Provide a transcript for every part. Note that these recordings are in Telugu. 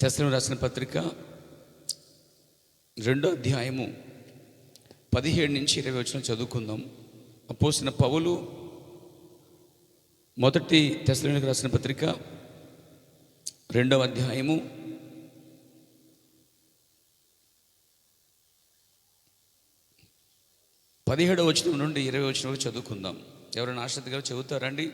తెస్సలోనికీయులకు రాసిన పత్రిక 2వ అధ్యాయము 17 నుంచి 20 వచనం చదువుకుందాం. అపోస్తలుడైన పౌలు మొదటి తెస్సలోనికీయులకు రాసిన పత్రిక 2వ అధ్యాయము 17వ వచనం నుండి 20వ వచనం వరకు చదువుకుందాం. ఎవరైనా ఆసక్తిగా చదువుతారండి?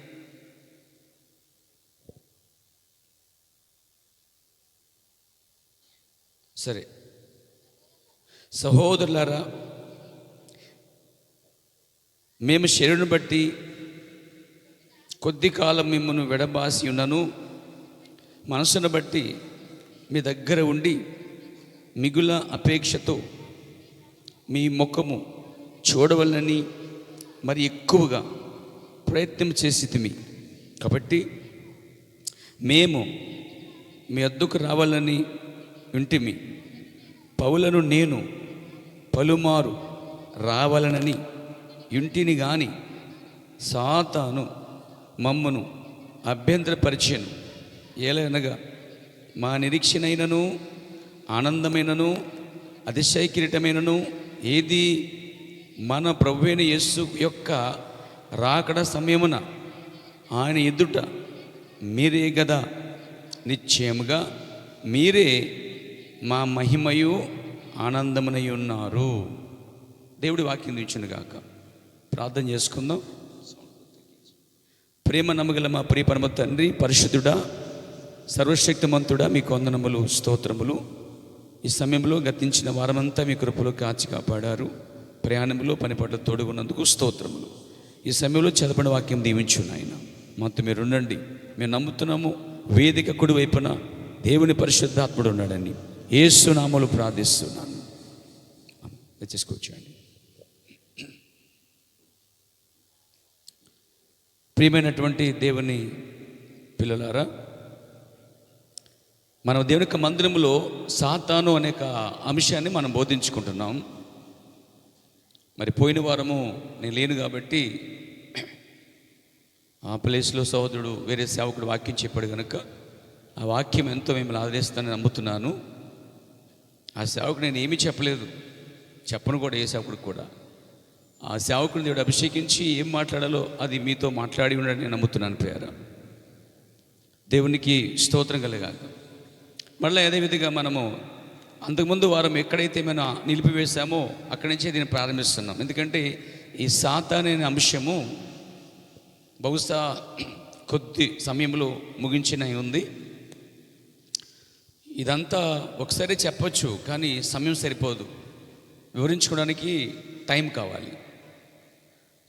సరే. సహోదరులారా, మేము శరీరం బట్టి కొద్ది కాలం మిమ్మల్ని విడబాసి ఉన్నను, మనసును బట్టి మీ దగ్గర ఉండి మిగుల అపేక్షతో మీ ముఖము చూడవలనని మరి ఎక్కువగా ప్రయత్నం చేసితిమి. కాబట్టి మేము మీ వద్దకు రావాలని వింటిమి. పౌలను నేను పలుమారు రావాలనని ఇంటిని గాని సాతాను మమ్మను అభ్యంతరపరిచెను. ఏలనగా మా నిరీక్షణైనను ఆనందమైనను అతిశయకిరీటమైనను ఏది మన ప్రభువైన యేసు యొక్క రాకడ సమయమున ఆయన ఎదుట మీరే గదా, నిశ్చయముగా మీరే మా మహిమయు ఆనందమునై ఉన్నారు. దేవుడి వాక్యం ఇచ్చును గాక. ప్రార్థన చేసుకుందాం. ప్రేమ నమ్మగల మా ప్రియ పరమ తండ్రి, పరిశుద్ధుడా, సర్వశక్తిమంతుడా, మీకు వందనములు, స్తోత్రములు. ఈ సమయంలో గతించిన వారమంతా మీ కృపలో కాచి కాపాడారు. ప్రయాణంలో పనిపట్ల తోడుగున్నందుకు స్తోత్రములు. ఈ సమయంలో చదవబడిన వాక్యం దీవించు నాయన. మాతో మీరు ఉండండి. మేము నమ్ముతున్నాము, వేదిక కుడి వైపున దేవుని పరిశుద్ధాత్ముడు ఉన్నాడని యేసు నామములో ప్రార్థిస్తున్నాను. తెచ్చేసుకోవచ్చండి. ప్రియమైనటువంటి దేవుని పిల్లలారా, మనం దేవుని యొక్క మందిరంలో సాతాను అనే అంశాన్ని మనం బోధించుకుంటున్నాం. మరి పోయిన వారము నేను లేను కాబట్టి ఆ ప్లేస్లో సహోదరుడు వేరే సేవకుడు వాక్యం చెప్పాడు కనుక ఆ వాక్యం ఎంతో మిమ్మల్ని ఆదరిస్తానని నమ్ముతున్నాను. ఆ సేవకుడు నేను ఏమీ చెప్పలేదు, చెప్పను కూడా ఏ సేవకుడికి కూడా. ఆ సేవకుడిని దేవుడు అభిషేకించి ఏం మాట్లాడాలో అది మీతో మాట్లాడి ఉండని నేను నమ్ముతున్నాను. ప్రియారా, దేవునికి స్తోత్రం కలగాక. మళ్ళీ అదేవిధంగా మనము అంతకుముందు వారం ఎక్కడైతే మనం నిలిపివేశామో అక్కడి నుంచే దీన్ని ప్రారంభిస్తున్నాం. ఎందుకంటే ఈ సాతాను అనే అంశము బహుశా కొద్ది సమయంలో ముగించిన ఉంది. ఇదంతా ఒకసారి చెప్పచ్చు, కానీ సమయం సరిపోదు, వివరించుకోవడానికి టైం కావాలి.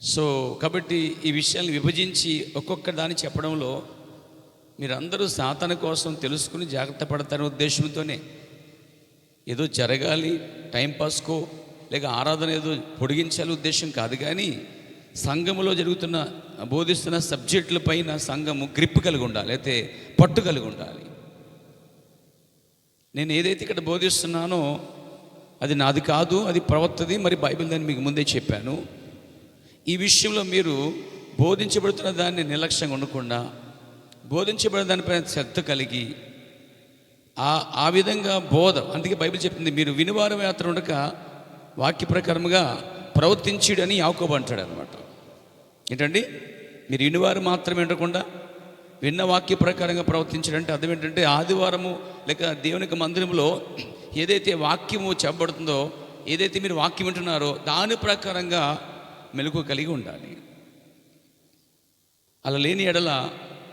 సో కాబట్టి ఈ విషయాన్ని విభజించి ఒక్కొక్క దాన్ని చెప్పడంలో మీరందరూ సాతాను కోసం తెలుసుకుని జాగ్రత్త పడతారనే ఉద్దేశంతోనే, ఏదో జరగాలి టైంపాస్కో లేక ఆరాధన ఏదో పొడిగించాలి ఉద్దేశం కాదు. కానీ సంఘములో జరుగుతున్న బోధిస్తున్న సబ్జెక్టుల పైన సంఘము గ్రిప్ కలిగి ఉండాలి, అయితే పట్టు కలిగి ఉండాలి. నేను ఏదైతే ఇక్కడ బోధిస్తున్నానో అది నాది కాదు, అది ప్రవక్తది, మరి బైబిల్ దాన్ని మీకు ముందే చెప్పాను. ఈ విషయంలో మీరు బోధించబడుతున్న దాన్ని నిర్లక్ష్యంగా ఉండకుండా బోధించబడిన దానిపైన శ్రద్ధ కలిగి ఆ విధంగా బోధ, అందుకే బైబిల్ చెప్తుంది, మీరు వినివారం యాత్ర ఉండక వాక్య ప్రకారముగా ప్రవర్తించుడని యాకోబు అంటాడు అనమాట. ఏంటండి, మీరు వినివారు మాత్రమే ఉండకుండా విన్న వాక్య ప్రకారంగా ప్రవర్తించడంటే అర్థం ఏంటంటే, ఆదివారము లేక దేవునికి మందిరంలో ఏదైతే వాక్యము చెప్పబడుతుందో, ఏదైతే మీరు వాక్యం వింటున్నారో దాని ప్రకారంగా మెలకువ కలిగి ఉండాలి. అలా లేని ఎడల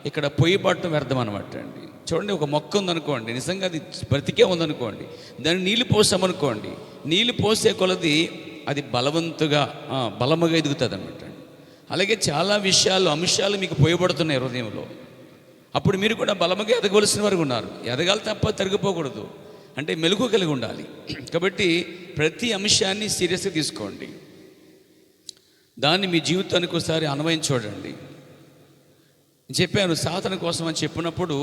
ఇక్కడ పొయ్యి పట్టడం వ్యర్థం అనమాట అండి. చూడండి, ఒక మొక్క ఉందనుకోండి, నిజంగా అది బ్రతికే ఉందనుకోండి, దాన్ని నీళ్ళు పోసామనుకోండి, నీళ్ళు పోసే కొలది అది బలముగా ఎదుగుతుంది అనమాట అండి. అలాగే చాలా విషయాలు అంశాలు మీకు పోయబడుతున్నాయి హృదయంలో. అప్పుడు మీరు కూడా బలముగా ఎదగవలసిన వారు ఉన్నారు. ఎదగాలి తప్ప తరిగిపోకూడదు, అంటే మెలకువ కలిగి ఉండాలి. కాబట్టి ప్రతి అంశాన్ని సీరియస్గా తీసుకోండి, దాన్ని మీ జీవితానికి ఒకసారి అన్వయం చూడండి. చెప్పాను, సాధన కోసం అని చెప్పినప్పుడు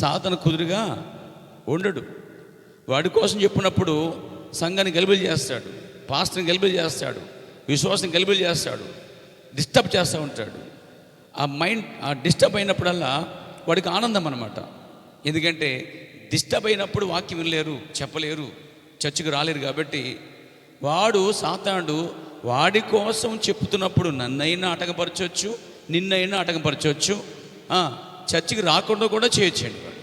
సాధన కుదురుగా ఉండడు. వాడి కోసం చెప్పినప్పుడు సంఘాన్ని గలిబిలి చేస్తాడు, పాస్టర్ని గలిబిలి చేస్తాడు, విశ్వాసం గలిబిలి చేస్తాడు, డిస్టర్బ్ చేస్తూ ఉంటాడు. ఆ మైండ్ డిస్టర్బ్ అయినప్పుడల్లా వాడికి ఆనందం అన్నమాట. ఎందుకంటే డిస్టర్బ్ అయినప్పుడు వాక్యం వినలేరు, చెప్పలేరు, చర్చికి రాలేరు. కాబట్టి వాడు సాతానుడు వాడి కోసం చెప్తున్నప్పుడు నన్నైనా ఆటంకపరచవచ్చు, నిన్నైనా ఆటంకపరచవచ్చు, చర్చికి రాకుండా కూడా చేయొచ్చండి వాడు.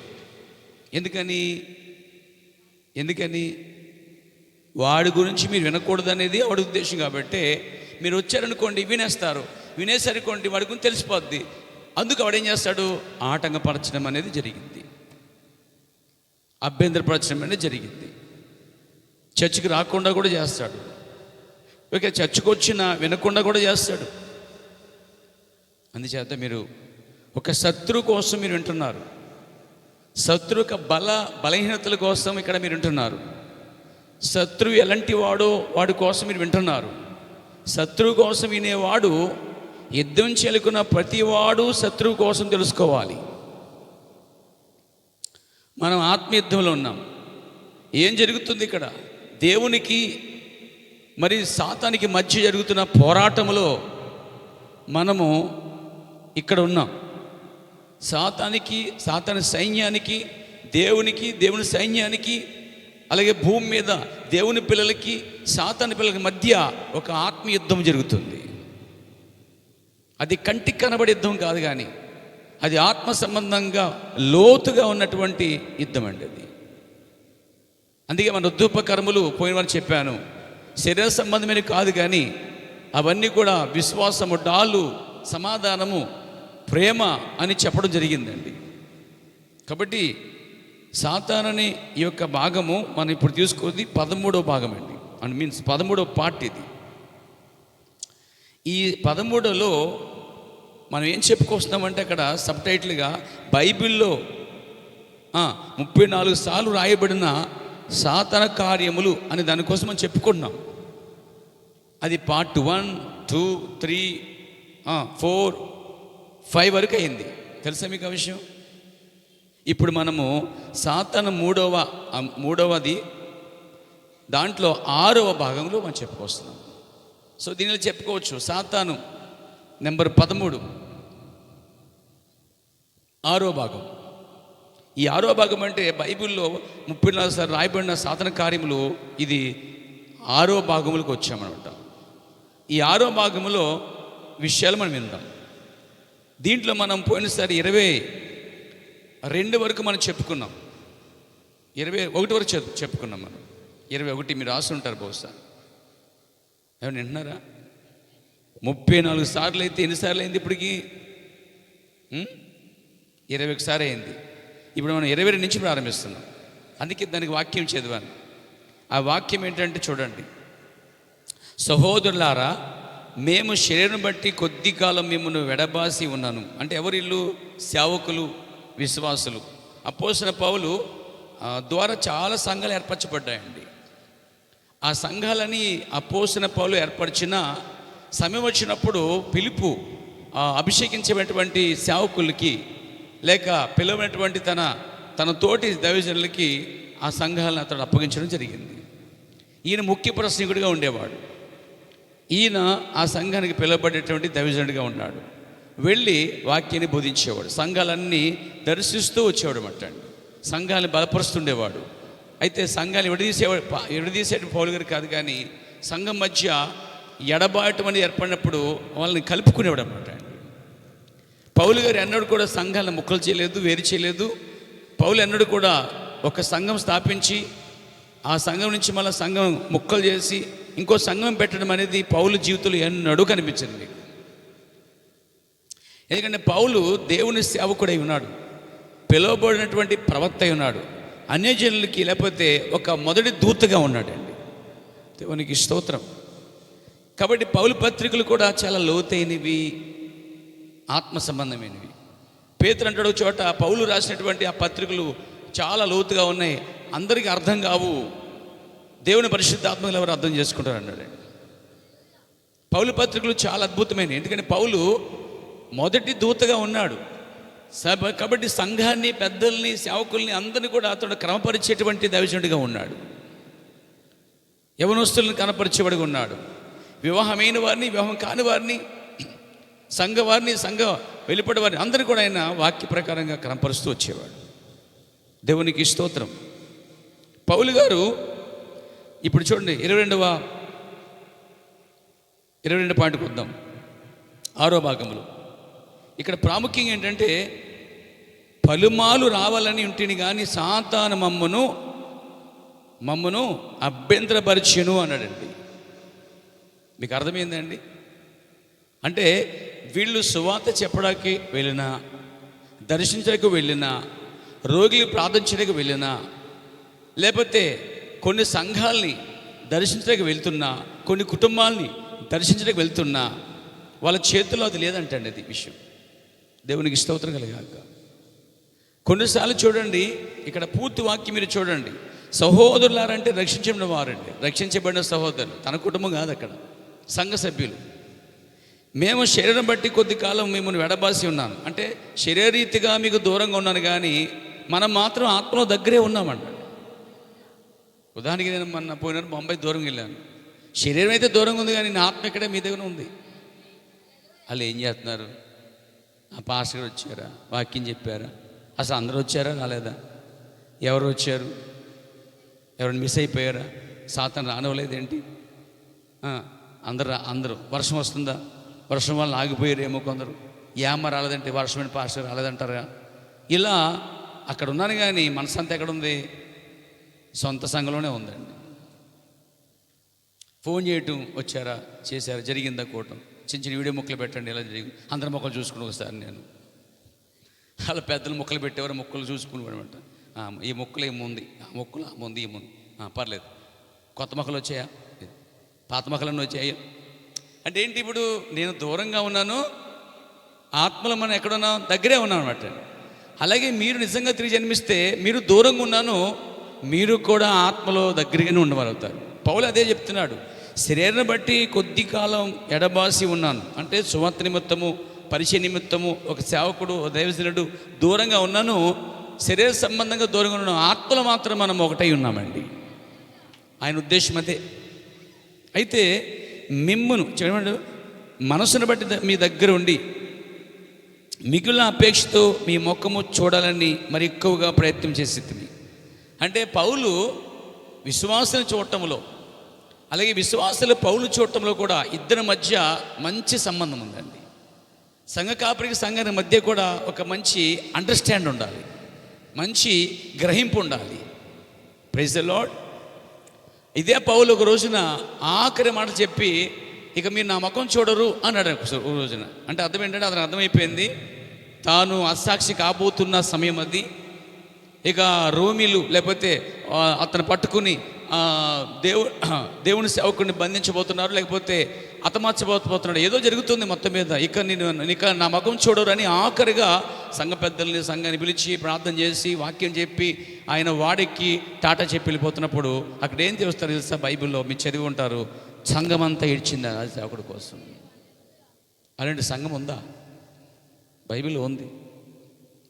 ఎందుకని వాడి గురించి మీరు వినకూడదు అనేది వాడి ఉద్దేశం. కాబట్టి మీరు వచ్చారనుకోండి, వినేసరికోండి వాడి గురించి తెలిసిపోద్ది. అందుకు వాడు ఏం చేస్తాడు? ఆటంకపరచడం అనేది జరిగింది, అభ్యంతరపరచడం అనేది జరిగింది. చర్చికి రాకుండా కూడా చేస్తాడు, ఓకే, చర్చికి వచ్చినా వినకుండా కూడా చేస్తాడు. అందుచేత మీరు ఒక శత్రువు కోసం మీరు వింటున్నారు, శత్రు యొక్క బలహీనతల కోసం ఇక్కడ మీరు వింటున్నారు. శత్రువు ఎలాంటి వాడో వాడి కోసం మీరు వింటున్నారు. శత్రువు కోసం వినేవాడు యుద్ధం చేలుకున్న ప్రతివాడు శత్రువు కోసం తెలుసుకోవాలి. మనం ఆత్మయుద్ధంలో ఉన్నాం. ఏం జరుగుతుంది ఇక్కడ? దేవునికి మరి సాతానికి మధ్య జరుగుతున్న పోరాటంలో మనము ఇక్కడ ఉన్నాం. సాతాను సైన్యానికి, దేవుని సైన్యానికి, అలాగే భూమి మీద దేవుని పిల్లలకి సాతాను పిల్లలకి మధ్య ఒక ఆత్మయుద్ధం జరుగుతుంది. అది కంటికి కనబడే యుద్ధం కాదు, కానీ అది ఆత్మ సంబంధంగా లోతుగా ఉన్నటువంటి యుద్ధం అండి అది. అందుకే మన ఉద్యోపకర్మలు పోయిన వారు చెప్పాను, శరీర సంబంధమైన కాదు, కానీ అవన్నీ కూడా విశ్వాసము, డాలు, సమాధానము, ప్రేమ అని చెప్పడం జరిగిందండి. కాబట్టి సాతానని ఈ యొక్క భాగము మనం ఇప్పుడు తీసుకుంది 13వ భాగం అండి, మీన్స్ 13వ పార్ట్ ఇది. ఈ 13లో మనం ఏం చెప్పుకొస్తున్నామంటే అక్కడ సబ్ టైటిల్గా బైబిల్లో 34 సార్లు రాయబడిన సాతాన కార్యములు అని దానికోసం మనం చెప్పుకుంటున్నాం. అది పార్ట్ 1, 2, 3, 4, 5 వరకు అయింది. తెలుసా మీకు ఆ విషయం? ఇప్పుడు మనము సాతాను మూడవది దాంట్లో 6వ భాగంలో మనం చెప్పుకొస్తున్నాం. సో దీనిలో చెప్పుకోవచ్చు సాతాను నెంబర్ 13, 6వ భాగం. ఈ 6వ భాగం అంటే బైబిల్లో 34 సార్లు రాయబడిన సాతాన కార్యములు, ఇది 6వ భాగములకు వచ్చామన్నమాట. ఈ 6వ భాగములో విషయాలు మనం విందాం. దీంట్లో మనం పోయినసారి 22 వరకు మనం చెప్పుకున్నాం, 21 వరకు చెప్పుకున్నాం మనం. 21 మీరు రాసి ఉంటారు బహుశా, ఏమైనా వింటున్నారా? 34 సార్లు అయితే ఎన్నిసార్లు అయింది ఇప్పటికి? 21 సార్లు అయింది. ఇప్పుడు మనం 22 నుంచి ప్రారంభిస్తున్నాం. అందుకే దానికి వాక్యం చదివాను. ఆ వాక్యం ఏంటంటే చూడండి, సహోదరులారా, మేము శరీరం బట్టి కొద్ది కాలం మిమ్మల్ని వెడబాసి ఉన్నాను. అంటే ఎవరిల్లు? సేవకులు, విశ్వాసులు. అపోస్తలుడైన పౌలు ద్వారా చాలా సంఘాలు ఏర్పరచబడ్డాయండి. ఆ సంఘాలని అపోస్తలుడైన పౌలు ఏర్పరిచిన సమయం వచ్చినప్పుడు పిలుపు అభిషేకించేటువంటి సేవకులకి లేక పిలవనటువంటి తన తోటి దైవజనులకి ఆ సంఘాలను అతడు అప్పగించడం జరిగింది. ఈయన ముఖ్య ప్రసంగికుడిగా ఉండేవాడు. ఈయన ఆ సంఘానికి పిలువబడేటువంటి దైవజనుడిగా ఉన్నాడు. వెళ్ళి వాక్యాన్ని బోధించేవాడు, సంఘాలన్నీ దర్శిస్తూ వచ్చేవాడు అన్నమాట. సంఘాలను బలపరుస్తుండేవాడు. అయితే సంఘాన్ని విడదీసేటువంటి పౌలు గారు కాదు, కానీ సంఘం మధ్య ఎడబాయటం అనేది ఏర్పడినప్పుడు వాళ్ళని కలుపుకునేవాడు అన్నమాట. పౌలు గారు ఎన్నడూ కూడా సంఘాలను ముక్కలు చేయలేదు, వేరు చేయలేదు. పౌలు ఎన్నడూ కూడా ఒక సంఘం స్థాపించి ఆ సంఘం నుంచి మళ్ళీ సంఘం ముక్కలు చేసి ఇంకో సంఘం పెట్టడం అనేది పౌలు జీవితంలో ఎన్నడూ కనిపించింది. ఎందుకంటే పౌలు దేవుని సేవకుడై ఉన్నాడు, పిలువబడినటువంటి ప్రవక్త అయి ఉన్నాడు, అన్యజనులకి లేకపోతే ఒక మొదటి దూతగా ఉన్నాడండి. దేవునికి స్తోత్రం. కాబట్టి పౌలు పత్రికలు కూడా చాలా లోతైనవి, ఆత్మ సంబంధమైనవి. పేతురు అంటాడు చోట, పౌలు రాసినటువంటి ఆ పత్రికలు చాలా లోతుగా ఉన్నాయి, అందరికీ అర్థం కావు, దేవుని పరిశుద్ధాత్మలు ఎవరు అర్థం చేసుకుంటారు అన్నాడండి. పౌలు పత్రికలు చాలా అద్భుతమైనవి. ఎందుకంటే పౌలు మొదటి దూతగా ఉన్నాడు. కాబట్టి సంఘాన్ని, పెద్దల్ని, సేవకుల్ని అందరినీ కూడా అతడు క్రమపరిచేటువంటి దైవజనుడిగా ఉన్నాడు. యవనస్తులను కనపరిచేవాడిగా ఉన్నాడు. వివాహమైన వారిని, వివాహం కాని వారిని, సంఘ వెలుపడి వారిని అందరూ కూడా ఆయన వాక్య ప్రకారంగా క్రమపరుస్తూ వచ్చేవాడు. దేవునికి స్తోత్రం. పౌలు గారు ఇప్పుడు చూడండి 22 పాయింట్కి వద్దాం. 6వ భాగంలో ఇక్కడ ప్రాముఖ్యంగా ఏంటంటే, పలుమాలు రావాలని ఉంటిని కానీ సాతాను మమ్మను అభ్యంతరపరిచెను అన్నాడండి. మీకు అర్థమైందండి? అంటే వీళ్ళు సువార్త చెప్పడానికి వెళ్ళినా, దర్శించడానికి వెళ్ళినా, రోగులు ప్రార్థించడానికి వెళ్ళినా, లేకపోతే కొన్ని సంఘాలని దర్శించడానికి వెళ్తున్నా, కొన్ని కుటుంబాలని దర్శించడానికి వెళ్తున్నా, వాళ్ళ చేతుల్లో అది లేదంటండి. అది విషయం. దేవునికి స్తోత్రం కలగాక. కొన్నిసార్లు చూడండి, ఇక్కడ పూర్తి వాక్యం మీరు చూడండి. సహోదరులారంటే రక్షించబడిన వారండి, రక్షించబడిన సహోదరులు, తన కుటుంబం కాదు, అక్కడ సంఘ సభ్యులు. మేము శరీరం బట్టి కొద్ది కాలం మిమ్మల్ని వెడబాసి ఉన్నాను అంటే శరీరీతిగా మీకు దూరంగా ఉన్నాను, కానీ మనం మాత్రం ఆత్మలో దగ్గరే ఉన్నామంట. ఉదాహరణకి నేను మొన్న పోయినాను, బొంబాయి దూరం వెళ్ళాను. శరీరం అయితే దూరంగా ఉంది, కానీ నా ఆత్మ ఇక్కడే మీ దగ్గర ఉంది. వాళ్ళు ఏం చేస్తున్నారు? ఆ పాస్టర్ గారు వచ్చారా, వాక్యం చెప్పారా, అసలు అందరూ వచ్చారా, రాలేదా, ఎవరు వచ్చారు, ఎవరైనా మిస్ అయిపోయారా, సాతాను రానివ్వలేదేంటి, అందరూ వర్షం వస్తుందా, వర్షం వల్ల ఆగిపోయారేమో కొందరు, ఏమ రాలేదంటే వర్షమైన పాస్టర్ రాలేదంటారా. ఇలా అక్కడ ఉన్నాను, కానీ మనసంతా ఎక్కడుంది? సొంత సంఘంలోనే ఉందండి. ఫోన్ చేయటం, వచ్చారా, చేశారా, జరిగిందా కూటం, చిన్న చిన్న వీడియో ముక్కలు పెట్టండి, ఇలా జరిగింది, అందరి మొక్కలు చూసుకుని ఒకసారి నేను అలా పెద్దలు ముక్కలు పెట్టేవారు, మొక్కలు చూసుకుని అనమాట. ఈ మొక్కలు ఏముంది, ఆ మొక్కలు ఏముంది, ఏముంది, పర్లేదు. కొత్త మొక్కలు వచ్చాయా, పాత మొక్కలన్నీ వచ్చాయా అంటే ఏంటి? ఇప్పుడు నేను దూరంగా ఉన్నాను, ఆత్మలో మనం ఎక్కడున్నాం, దగ్గరే ఉన్నాం అనమాట. అలాగే మీరు నిజంగా తిరిగి జన్మిస్తే మీరు దూరంగా ఉన్నాను, మీరు కూడా ఆత్మలో దగ్గరగానే ఉండగలుగుతారు. పౌలు అదే చెప్తున్నాడు. శరీరాన్ని బట్టి కొద్ది కాలం ఎడబాసి ఉన్నాను అంటే సువార్త నిమిత్తము, పరిచయ నిమిత్తము, ఒక సేవకుడు, దైవజనుడు దూరంగా ఉన్నాను, శరీర సంబంధంగా దూరంగా ఉన్నాను, ఆత్మలో మాత్రం మనం ఒకటై ఉన్నామండి. ఆయన ఉద్దేశం అదే. అయితే మిమ్మును చూడండి, మనసును బట్టి మీ దగ్గర ఉండి మిగుల అపేక్షతో మీ ముఖము చూడాలని మరి ఎక్కువగా ప్రయత్నం చేసేది. అంటే పౌలు విశ్వాసులు చూడటంలో, అలాగే విశ్వాసులు పౌలు చూడటంలో కూడా ఇద్దరి మధ్య మంచి సంబంధం ఉందండి. సంఘ కాపరికి సంఘానికి మధ్య కూడా ఒక మంచి అండర్స్టాండ్ ఉండాలి, మంచి గ్రహింపు ఉండాలి. Praise the Lord. ఇదే పౌలు ఒక రోజున ఆఖరి మాట చెప్పి, ఇక మీరు నా ముఖం చూడరు అన్నాడు ఒక రోజున. అంటే అర్థం ఏంటంటే, అతనికి అర్థమైపోయింది తాను అసాక్షి కాబోతున్న సమయం అది. ఇక రోమిలు లేకపోతే అతను పట్టుకుని దేవుని సేవకుడిని బంధించబోతున్నారు, లేకపోతే హతమార్చబోతున్నాడు, ఏదో జరుగుతుంది మొత్తం మీద. ఇక నా ముఖం చూడరు అని ఆఖరిగా సంఘ పెద్దల్ని, సంఘాన్ని పిలిచి ప్రార్థన చేసి వాక్యం చెప్పి ఆయన వాడికి టాటా చెప్పి వెళ్ళిపోతున్నప్పుడు అక్కడ ఏం చేస్తారు తెలుసా? బైబిల్లో మీరు చదివి ఉంటారు, సంఘం అంతా ఏడ్చింది ఆ సేవకుడి కోసం. అలాంటి సంఘం ఉందా? బైబిల్లో ఉంది.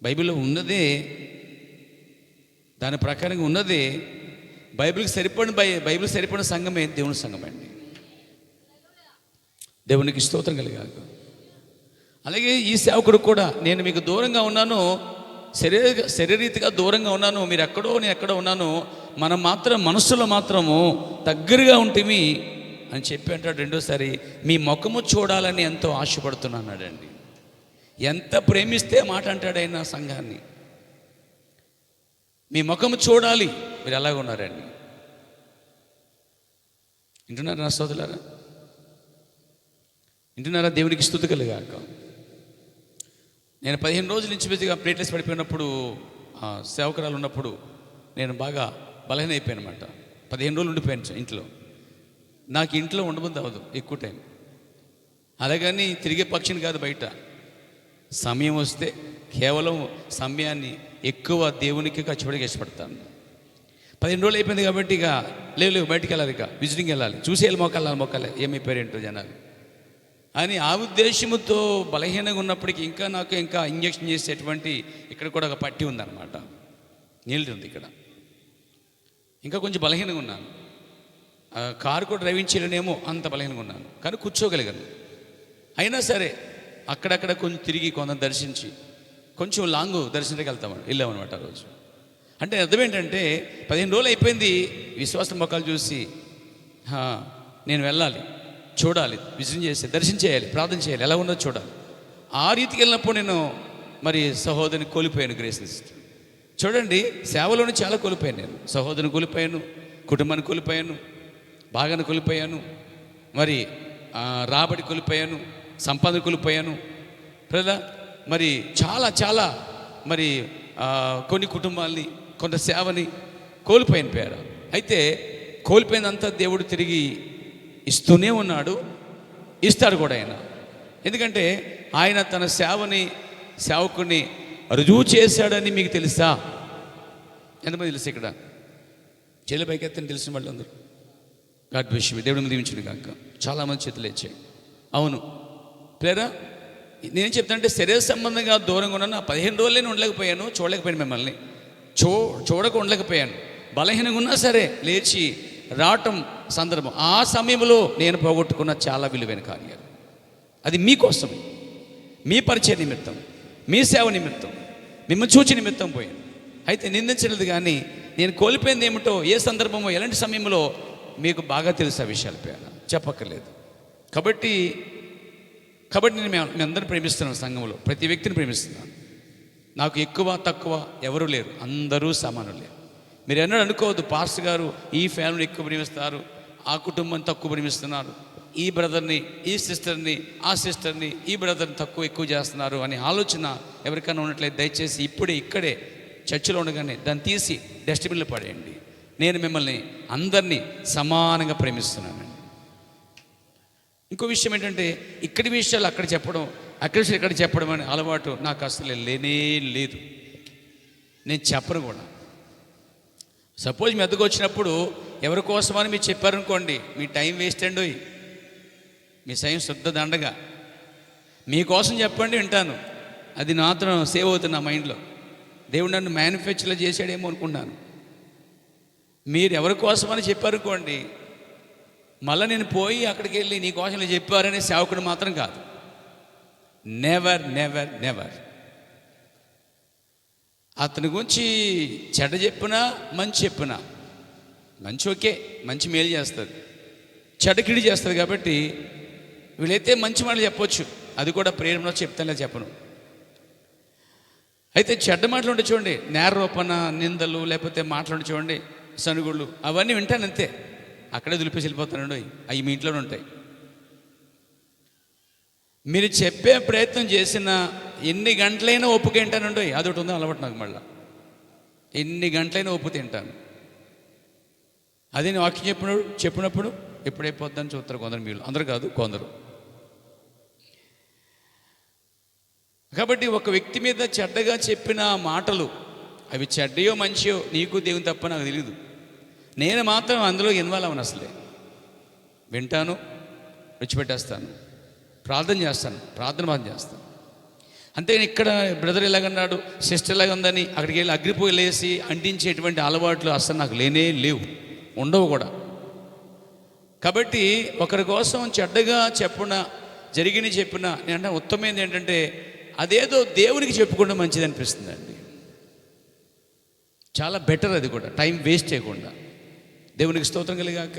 బైబిల్లో ఉన్నదే, దాని ప్రకారంగా ఉన్నదే, బైబిల్ సరిపడిన సంఘమే దేవుని సంఘం అండి. దేవునికి స్తోత్రం కలిగాక. అలాగే ఈ సేవకుడు కూడా, నేను మీకు దూరంగా ఉన్నాను, శరీరీతిగా దూరంగా ఉన్నాను, మీరు ఎక్కడో నేను ఎక్కడో ఉన్నాను, మనం మాత్రం మనస్సులో మాత్రము దగ్గరగా ఉంటేమి అని చెప్పి అంటాడు. రెండోసారి మీ ముఖము చూడాలని ఎంతో ఆశపడుతున్నాడండి. ఎంత ప్రేమిస్తే మాట అంటాడు ఆయన సంఘాన్ని, మీ ముఖము చూడాలి, మీరు ఎలాగ ఉన్నారండి. వింటున్నారా నా సోదరులారా? వింటున్నారా? దేవునికి స్తుతి కలుగాక. నేను 15 రోజుల నుంచి బేసిగా ప్లేట్లెస్ పడిపోయినప్పుడు, సేవకురాలు ఉన్నప్పుడు నేను బాగా బలహీన అయిపోయాను అనమాట. 15 రోజులు ఉండిపోయాను ఇంట్లో. నాకు ఇంట్లో ఉండబుద్ధి అవ్వదు ఎక్కువ టైం. అలాగని తిరిగే పక్షిని కాదు, బయట సమయం వస్తే కేవలం సమయాన్ని ఎక్కువ దేవునికి ఖర్చుపడికి ఇష్టపడతాను. 15 రోజులు అయిపోయింది కాబట్టి ఇక లేవు బయటికి వెళ్ళాలి, ఇక విజిటింగ్ వెళ్ళాలి, చూసేయాలి, మొక్కలు ఏమైపోయారేంటో జనాలు అని ఆ ఉద్దేశంతో బలహీనంగా ఉన్నప్పటికీ నాకు ఇంకా ఇంజక్షన్ చేసేటువంటి ఇక్కడ కూడా ఒక పట్టి ఉందన్నమాట, నీళ్ళు ఉంది ఇక్కడ. ఇంకా కొంచెం బలహీనంగా ఉన్నాను. కారు కూడా డ్రైవింగ్ చేయలేనేమో అంత బలహీనంగా ఉన్నాను, కానీ కూర్చోగలిగాను. అయినా సరే అక్కడక్కడ కొంచెం తిరిగి కొంత దర్శించి కొంచెం లాంగ్ దర్శనానికి వెళ్ళామన్నమాట ఆ రోజు. అంటే అర్థం ఏంటంటే 15 రోజులు అయిపోయింది, విశ్వాస మొక్కలు చూసి నేను వెళ్ళాలి, చూడాలి, విజయం చేసి దర్శనం చేయాలి, ప్రార్థన చేయాలి, ఎలా ఉన్నదో చూడాలి. ఆ రీతికి వెళ్ళినప్పుడు నేను మరి సహోదరిని కోల్పోయాను. గ్రేసెస్ చూడండి, సేవలోనే చాలా కోల్పోయాను. నేను సహోదరిని కోల్పోయాను, కుటుంబాన్ని కోల్పోయాను, బాగాను కోల్పోయాను, మరి రాబడి కోల్పోయాను, సంపాదన కోల్పోయాను కదా. మరి చాలా చాలా మరి కొన్ని కుటుంబాల్ని, కొంత సేవని కోల్పోయిన పేర. అయితే కోల్పోయినంతా దేవుడు తిరిగి ఇస్తూనే ఉన్నాడు, ఇస్తాడు కూడా ఆయన. ఎందుకంటే ఆయన తన సేవకుని రుజువు చేశాడని మీకు తెలుసా? ఎంతమంది తెలుసు ఇక్కడ? చేతుల పైకి ఎత్తని తెలిసిన వాళ్ళు అందరూ గాడ్ బ్లెస్ యు, దేవుడు దీవించును కాక. చాలామంది చేతులు ఇచ్చాయి. అవును ప్లేరా, నేను చెప్తానంటే శరీర సంబంధంగా దూరంగా ఉన్నాను. 15 రోజులే ఉండలేకపోయాను, చూడలేకపోయాను, మిమ్మల్ని చూడక ఉండలేకపోయాను. బలహీనంగా ఉన్నా సరే లేచి రావటం సందర్భం. ఆ సమయంలో నేను పోగొట్టుకున్న చాలా విలువైన కార్యాలు. అది మీకోసమే, మీ పరిచయ నిమిత్తం, మీ సేవ నిమిత్తం, మిమ్మల్ని చూచి నిమిత్తం పోయాను. అయితే నిందించినది కానీ నేను కోల్పోయింది ఏమిటో, ఏ సందర్భమో, ఎలాంటి సమయంలో మీకు బాగా తెలుసు. ఆ విషయాల పేర చెప్పక్కర్లేదు. కాబట్టి నేను మీ అందరిని ప్రేమిస్తున్నాను. సంఘంలో ప్రతి వ్యక్తిని ప్రేమిస్తున్నాను. నాకు ఎక్కువ తక్కువ ఎవరు లేరు, అందరూ సమానులే. మీరు ఎన్నడూ అనుకోవద్దు పాస్టర్ గారు ఈ ఫ్యామిలీ ఎక్కువ ప్రేమిస్తారు, ఆ కుటుంబం తక్కువ ప్రేమిస్తున్నారు, ఈ బ్రదర్ని, ఈ సిస్టర్ని, ఆ సిస్టర్ని, ఈ బ్రదర్ని ఎక్కువ చేస్తున్నారు అనే ఆలోచన ఎవరికైనా ఉన్నట్లయితే దయచేసి ఇక్కడే చర్చిలో ఉండగానే దాన్ని తీసి డస్ట్బిన్లో పడేయండి. నేను మిమ్మల్ని అందరినీ సమానంగా ప్రేమిస్తున్నానండి. ఇంకో విషయం ఏంటంటే, ఇక్కడి విషయాలు అక్కడ చెప్పడం, అక్కడి విషయాలు ఇక్కడ చెప్పడం అనే అలవాటు నాకు అసలు లేనే లేదు. నేను చెప్పను కూడా. సపోజ్ మీ ఎద్దకు వచ్చినప్పుడు ఎవరి కోసమని మీరు చెప్పారనుకోండి, మీ టైం వేస్ట్ అండి, మీ సైన్ శుద్ధ దండగా. మీకోసం చెప్పండి, వింటాను. అది నాతో సేవ్ అవుతుంది నా మైండ్లో. దేవుడు నన్ను మ్యానుఫ్యాక్చర్ చేశాడేమో అనుకున్నాను. మీరు ఎవరి కోసమని చెప్పారనుకోండి, మళ్ళీ నేను పోయి అక్కడికి వెళ్ళి నీ కోసం చెప్పారనే సేవకుడు మాత్రం కాదు. Never never never. అతని గురించి చెడ్డ చెప్పినా మంచి చెప్పినా, మంచి ఓకే, మంచి మేలు చేస్తుంది, చెడ్డ కిడి చేస్తుంది. కాబట్టి వీళ్ళైతే మంచి మాటలు చెప్పొచ్చు, అది కూడా ప్రేమలో చెప్తానులే, చెప్పను. అయితే చెడ్డ మాటలు ఉంటే చూడండి, నేరోపణ, నిందలు, లేకపోతే మాటలు ఉంటే చూడండి, సనుగుళ్ళు, అవన్నీ వింటాను అంతే. అక్కడే దులిపేసి వెళ్ళిపోతానండి. అవి మీ ఇంట్లోనే ఉంటాయి. మీరు చెప్పే ప్రయత్నం చేసిన ఎన్ని గంటలైనా ఒప్పు తింటానండి. అదొకటి ఉందో అలవాటు నాకు. మళ్ళీ ఎన్ని గంటలైనా ఒప్పు తింటాను. అదే నేను వాక్యం చెప్పినప్పుడు ఎప్పుడైపోద్దని చూస్తారు కొందరు, మీరు అందరూ కాదు, కొందరు. కాబట్టి ఒక వ్యక్తి మీద చెడ్డగా చెప్పిన మాటలు, అవి చెడ్డయో మంచియో నీకు దేవుని తప్ప నాకు తెలియదు. నేను మాత్రం అందులో ఇన్వాల్వ్ అవ్వను. అసలే వింటాను, విడిచిపెట్టేస్తాను, ప్రార్థన చేస్తాను. అంతేగాని ఇక్కడ బ్రదర్ ఎలాగన్నాడు, సిస్టర్ ఎలాగ ఉందని అక్కడికి వెళ్ళి అగ్రిపోయి లేసి అంటించేటువంటి అలవాట్లు అసలు నాకు లేనే లేవు, ఉండవు కూడా. కాబట్టి ఒకరి కోసం చెడ్డగా చెప్పిన నేను ఉత్తమమైనది ఏంటంటే, అదేదో దేవునికి చెప్పుకోవడం మంచిది అనిపిస్తుంది అండి. చాలా బెటర్. అది కూడా టైం వేస్ట్ చేయకుండా. దేవునికి స్తోత్రం కలిగాక.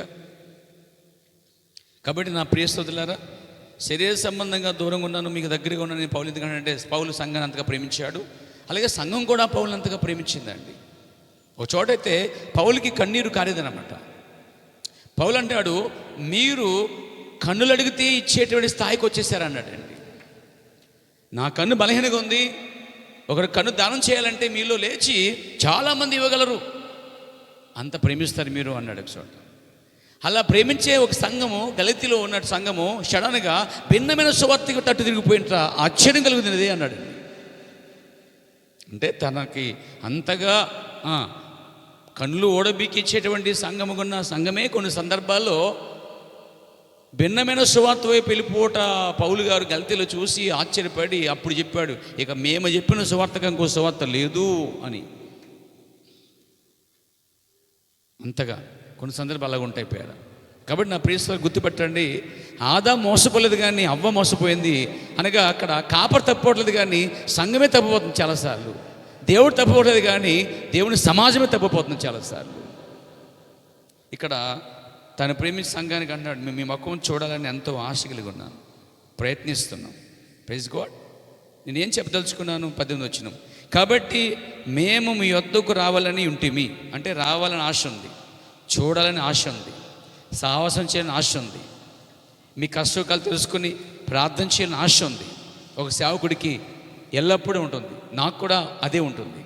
కాబట్టి నా ప్రియ స్తోత్రులారా, శరీర సంబంధంగా దూరంగా ఉన్నాను, మీకు దగ్గరగా ఉన్నాను. నేను పౌలు ఎందుకంటే పౌలు సంఘాన్ని అంతగా ప్రేమించాడు, అలాగే సంఘం కూడా పౌలు అంతగా ప్రేమించిందండి. ఒక చోటైతే పౌలుకి కన్నీరు కారేదనమాట. పౌలు అంటాడు, మీరు కన్నులు అడిగితే ఇచ్చేటువంటి స్థాయికి వచ్చేసారన్నాడండి. నా కన్ను బలహీనంగా ఉంది, ఒకరు కన్ను దానం చేయాలంటే మీలో లేచి చాలామంది ఇవ్వగలరు, అంత ప్రేమిస్తారు మీరు అన్నాడు ఒక చోట. అలా ప్రేమించే ఒక సంఘము, గలతీలో ఉన్న సంఘము సడన్గా భిన్నమైన సువార్తకి తట్టు తిరిగిపోయినంత ఆశ్చర్యం కలుగుతున్నది అన్నాడు. అంటే తనకి అంతగా కళ్ళు ఓడబీకిచ్చేటువంటి సంఘమే కొన్ని సందర్భాల్లో భిన్నమైన సువార్త వైపు వెళ్ళిపోట పౌలు గారు గలతీలో చూసి ఆశ్చర్యపడి అప్పుడు చెప్పాడు, ఇక మేము చెప్పిన సువార్తకు ఇంకో సువార్త లేదు అని. అంతగా కొన్ని సందర్భాలు అలాగ ఉంటాయి పేర. కాబట్టి నా ప్రియస్తులు గుర్తుపెట్టండి, ఆదాము మోసపోలేదు కానీ అవ్వ మోసపోయింది అనగా అక్కడ కాపర్ తప్పట్లేదు కానీ సంఘమే తప్పిపోతుంది చాలాసార్లు. దేవుడు తప్పలేదు, కానీ దేవుని సమాజమే తప్పిపోతుంది చాలాసార్లు. ఇక్కడ తను ప్రేమించిన సంఘానికి అంటున్నాడు, మేము మీ ముఖం చూడాలని ఎంతో ఆశ కలిగి ఉన్నాను, ప్రయత్నిస్తున్నాం. Praise God. నేనేం చెప్పదలుచుకున్నాను? 18 వచనం. కాబట్టి మేము మీ యొద్దకు రావాలని ఉంటిమి, అంటే రావాలని ఆశ ఉంది, చూడాలని ఆశ ఉంది, సాహసం చేయాలని ఆశ ఉంది, మీ కష్టకాలు తెలుసుకుని ప్రార్థన చేయాలని ఆశ ఉంది. ఒక సేవకుడికి ఎల్లప్పుడూ ఉంటుంది, నాకు కూడా అదే ఉంటుంది.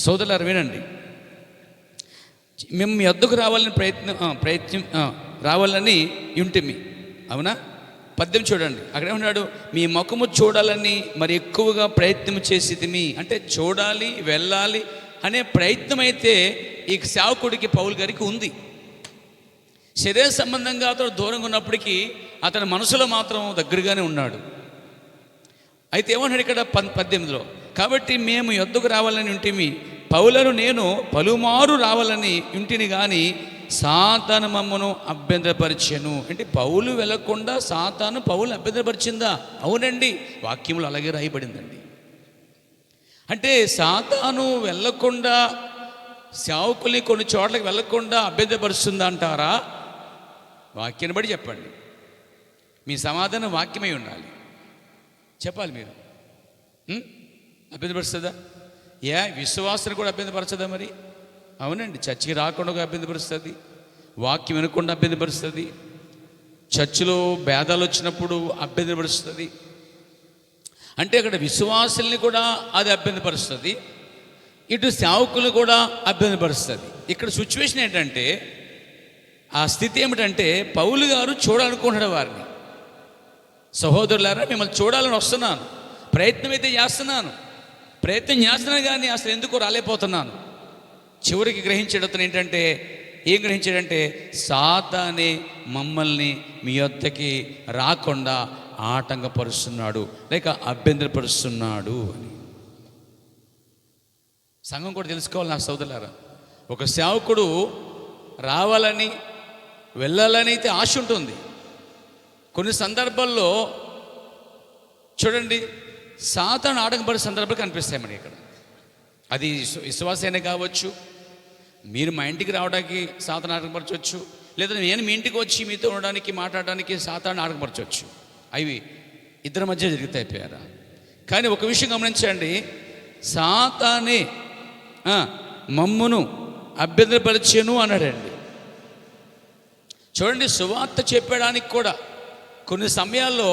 సోదరులారా వినండి, మేము మీ వద్దకు రావాలని ప్రయత్నం రావాలని ఉంటిమి, అవునా? 18 చూడండి, అక్కడే ఉన్నాడు, మీ ముఖము చూడాలని మరి ఎక్కువగా ప్రయత్నం చేసేది. అంటే చూడాలి, వెళ్ళాలి అనే ప్రయత్నం అయితే ఈ సేవకుడికి పౌలు గారికి ఉంది. శరీర సంబంధంగా అతడు దూరంగా ఉన్నప్పటికీ అతని మనసులో మాత్రం దగ్గరగానే ఉన్నాడు. అయితే ఏమన్నాడు ఇక్కడ 18లో, కాబట్టి మేము యొద్దకు రావాలని ఉంటిమి, పౌలను నేను పలుమారు రావాలని ఉంటిని, కానీ సాతాను మమ్మను అభ్యంతరపరిచెను. అంటే పౌలు వెళ్ళకుండా సాతాను పౌలు అభ్యంతరపరిచిందా? అవునండి, వాక్యములు అలాగే రాయబడిందండి. అంటే సాతాను వెళ్ళకుండా, సేవకుల్ని కొన్ని చోట్లకి వెళ్ళకుండా అభ్యంతరపరుస్తుందా అంటారా? వాక్యాన్ని బట్టి చెప్పండి. మీ సమాధానం వాక్యమై ఉండాలి, చెప్పాలి మీరు. అభ్యంతరపరుస్తుందా? విశ్వాసాన్ని కూడా అభ్యంతరపరచదా? మరి అవునండి, చర్చికి రాకుండా అభ్యంతరపరుస్తుంది, వాక్యం వినకుండా అభ్యంతరపరుస్తుంది, చర్చిలో భేదాలు వచ్చినప్పుడు అభ్యంతరపరుస్తుంది. అంటే అక్కడ విశ్వాసుల్ని కూడా అది అభ్యంతరపరుస్తుంది, ఇటు సేవకులు కూడా అభ్యంతరపరుస్తుంది. ఇక్కడ సిచ్యువేషన్ ఏంటంటే, ఆ స్థితి ఏమిటంటే, పౌలు గారు చూడాలనుకుంటున్నాడు వారిని. సహోదరులారా, మిమ్మల్ని చూడాలని వస్తున్నాను, ప్రయత్నం అయితే చేస్తున్నాను కానీ అసలు ఎందుకు రాలేకపోతున్నాను. చివరికి గ్రహించేటతను ఏంటంటే, ఏం గ్రహించాడంటే, సాతానే మమ్మల్ని మీ వద్దకి రాకుండా ఆటంకపరుస్తున్నాడు, లేక అభ్యంతరపరుస్తున్నాడు అని. సంఘం కూడా తెలుసుకోవాలి నా సోదరులారా. ఒక సేవకుడు రావాలని వెళ్ళాలని అయితే ఆశ ఉంటుంది. కొన్ని సందర్భాల్లో చూడండి, సాతాను ఆటంకపడే సందర్భాలు కనిపిస్తాయి మనకి ఇక్కడ. అది విశ్వాసైనా కావచ్చు, మీరు మా ఇంటికి రావడానికి సాతాను ఆటంకపరచవచ్చు, లేదా నేను మీ ఇంటికి వచ్చి మీతో ఉండడానికి మాట్లాడడానికి సాతాను ఆటంకపరచవచ్చు. అవి ఇద్దరి మధ్య జరుగుతాయిపోయారా. కానీ ఒక విషయం గమనించండి, సాతానే మమ్మును అభ్యంతరపరిచెను అన్నాడండి. చూడండి, సువార్త చెప్పడానికి కూడా కొన్ని సమయాల్లో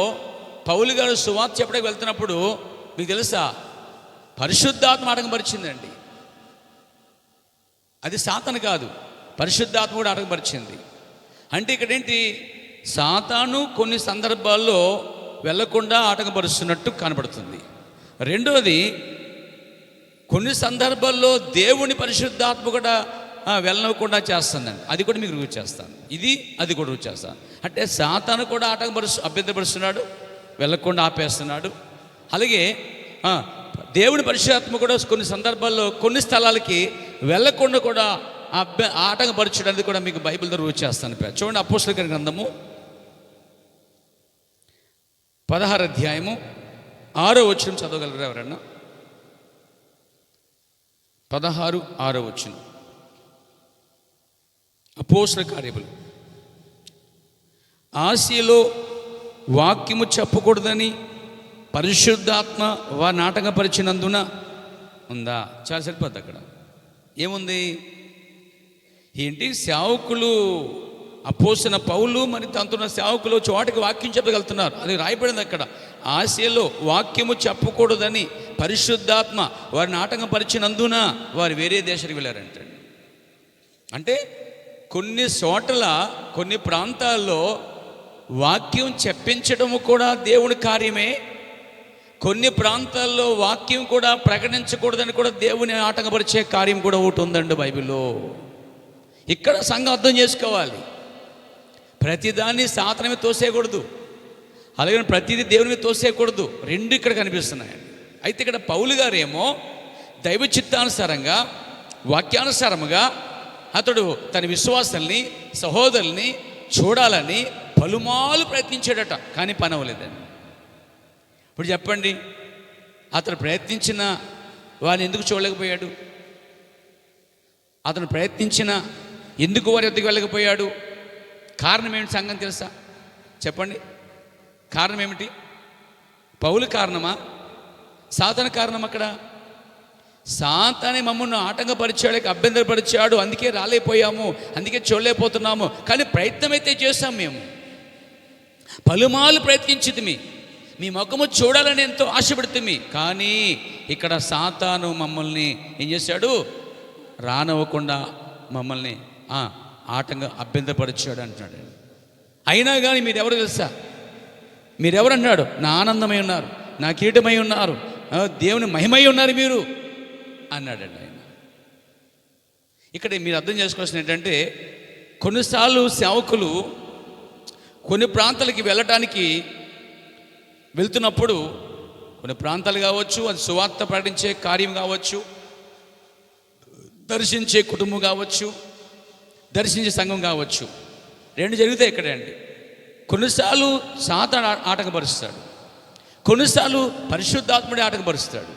పౌలు గారు సువార్త చెప్పడానికి వెళ్తున్నప్పుడు మీకు తెలుసా, పరిశుద్ధాత్మ ఆటంకపరిచిందండి. అది సాతాను కాదు, పరిశుద్ధాత్మ కూడా ఆటంకపరిచింది. అంటే ఇక్కడ ఏంటి, సాతాను కొన్ని సందర్భాల్లో వెళ్లకుండా ఆటంకపరుస్తున్నట్టు కనబడుతుంది. రెండోది, కొన్ని సందర్భాల్లో దేవుని పరిశుద్ధాత్మ కూడా వెళ్ళకుండా చేస్తుందండి. అది కూడా మీకు రుచి చేస్తాను, అది కూడా రుచి చేస్తాను. అంటే సాతాను కూడా అభ్యంతరపరుస్తున్నాడు, వెళ్ళకుండా ఆపేస్తున్నాడు. అలాగే దేవుని పరిశుద్ధాత్మ కూడా కొన్ని సందర్భాల్లో కొన్ని స్థలాలకి వెళ్ళకుండా కూడా ఆటంకపరచడానికి కూడా మీకు బైబిల్ ద్వారా రుచి చేస్తాను. చూడండి, అపోస్తలుల గ్రంథము 16 అధ్యాయము 6వ వచనం చదవగలరా ఎవరన్నా? 16, 6వ వచనం. అపోస్తలుల కార్యములు. ఆసియాలో వాక్యము చెప్పకూడదని పరిశుద్ధాత్మ వారిని ఆటంకపరిచినందున ఉందా? చాలా సరిపోద్ది. అక్కడ ఏముంది ఏంటి, సేవకులు అపోస్తలుడైన పౌలు మరి తనతో సేవకులు చోటకి వాక్యం చెప్పగలుగుతున్నారు, అది రాయబడింది అక్కడ. ఆసియాలో వాక్యము చెప్పకూడదని పరిశుద్ధాత్మ వారిని ఆటంకపరిచినందున వారు వేరే దేశానికి వెళ్ళారంటండి. అంటే కొన్ని చోట్ల, కొన్ని ప్రాంతాల్లో వాక్యం చెప్పించడము కూడా దేవుని కార్యమే. కొన్ని ప్రాంతాల్లో వాక్యం కూడా ప్రకటించకూడదని కూడా దేవుని ఆటంకపరిచే కార్యం కూడా ఒకటి ఉందండి బైబిల్లో. ఇక్కడ సంఘం అర్థం చేసుకోవాలి, ప్రతిదాన్ని సాతాను మీద తోసేయకూడదు, అలాగే ప్రతిదీ దేవుని మీద తోసేయకూడదు. రెండు ఇక్కడ కనిపిస్తున్నాయండి. అయితే ఇక్కడ పౌలు గారేమో దైవ చిత్తానుసారంగా, వాక్యానుసారముగా అతడు తన విశ్వాసాల్ని, సహోదరుల్ని చూడాలని పలుమార్లు ప్రయత్నించాడట, కానీ పని అవ్వలేదండి. ఇప్పుడు చెప్పండి, అతను ప్రయత్నించిన వారిని ఎందుకు చూడలేకపోయాడు? అతను ప్రయత్నించిన ఎందుకు వారి వద్దకు వెళ్ళకపోయాడు? కారణం ఏమిటి సంగతి తెలుసా? చెప్పండి, కారణం ఏమిటి? పౌలు కారణమా? సాతాను కారణం? అక్కడ సాతానే మమ్మల్ని ఆటంకపరిచాడు, అభ్యంతరపరిచాడు, అందుకే రాలేకపోయాము, అందుకే చూడలేకపోతున్నాము. కానీ ప్రయత్నం అయితే చేస్తాం. మేము పలుమార్లు ప్రయత్నించితిమి, మీ ముఖము చూడాలని ఎంతో ఆశపడుతుంది. కానీ ఇక్కడ సాతాను మమ్మల్ని ఏం చేశాడు? రానివ్వకుండా మమ్మల్ని అభ్యంతరపరిచాడు అంటున్నాడు. అయినా కానీ మీరెవరు తెలుసా? మీరెవరు అన్నాడు? నా ఆనందమై ఉన్నారు, నా కిరీటమై ఉన్నారు, దేవుని మహిమై ఉన్నారు మీరు అన్నాడండి ఆయన. ఇక్కడ మీరు అర్థం చేసుకోవాల్సిన ఏంటంటే, కొన్నిసార్లు సేవకులు కొన్ని ప్రాంతాలకి వెళ్ళటానికి వెళ్తున్నప్పుడు, కొన్ని ప్రాంతాలు కావచ్చు, అది సువార్త ప్రకటించే కార్యం కావచ్చు, దర్శించే కుటుంబం కావచ్చు, దర్శించే సంఘం కావచ్చు, రెండు జరుగుతాయి ఇక్కడే అండి. కొన్నిసార్లు సాతాను ఆటంకపరుస్తాడు, కొన్నిసార్లు పరిశుద్ధాత్ముడే ఆటంకపరుస్తాడు.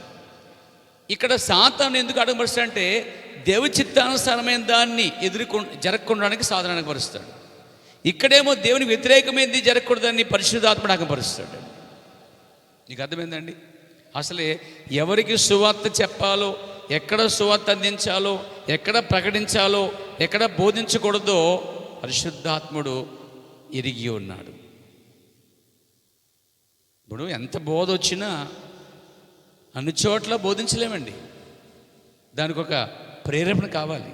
ఇక్కడ సాతాను ఎందుకు ఆటంకపరుస్తాడంటే, దేవ చిత్తానుసారమైన దాన్ని జరగకుండానికి సాతాను ఆటంకపరుస్తాడు. ఇక్కడేమో దేవుని వ్యతిరేకమైనది జరగకూడదని పరిశుద్ధాత్ముడు ఆటంకపరుస్తాడు. నీకు అర్థమైందండి? అసలే ఎవరికి సువార్త చెప్పాలో, ఎక్కడ సువార్త అందించాలో, ఎక్కడ ప్రకటించాలో, ఎక్కడ బోధించకూడదో పరిశుద్ధాత్ముడు ఎరిగి ఉన్నాడు. ఇప్పుడు ఎంత బోధ వచ్చినా అన్ని చోట్ల బోధించలేమండి. దానికి ఒక ప్రేరేపణ కావాలి.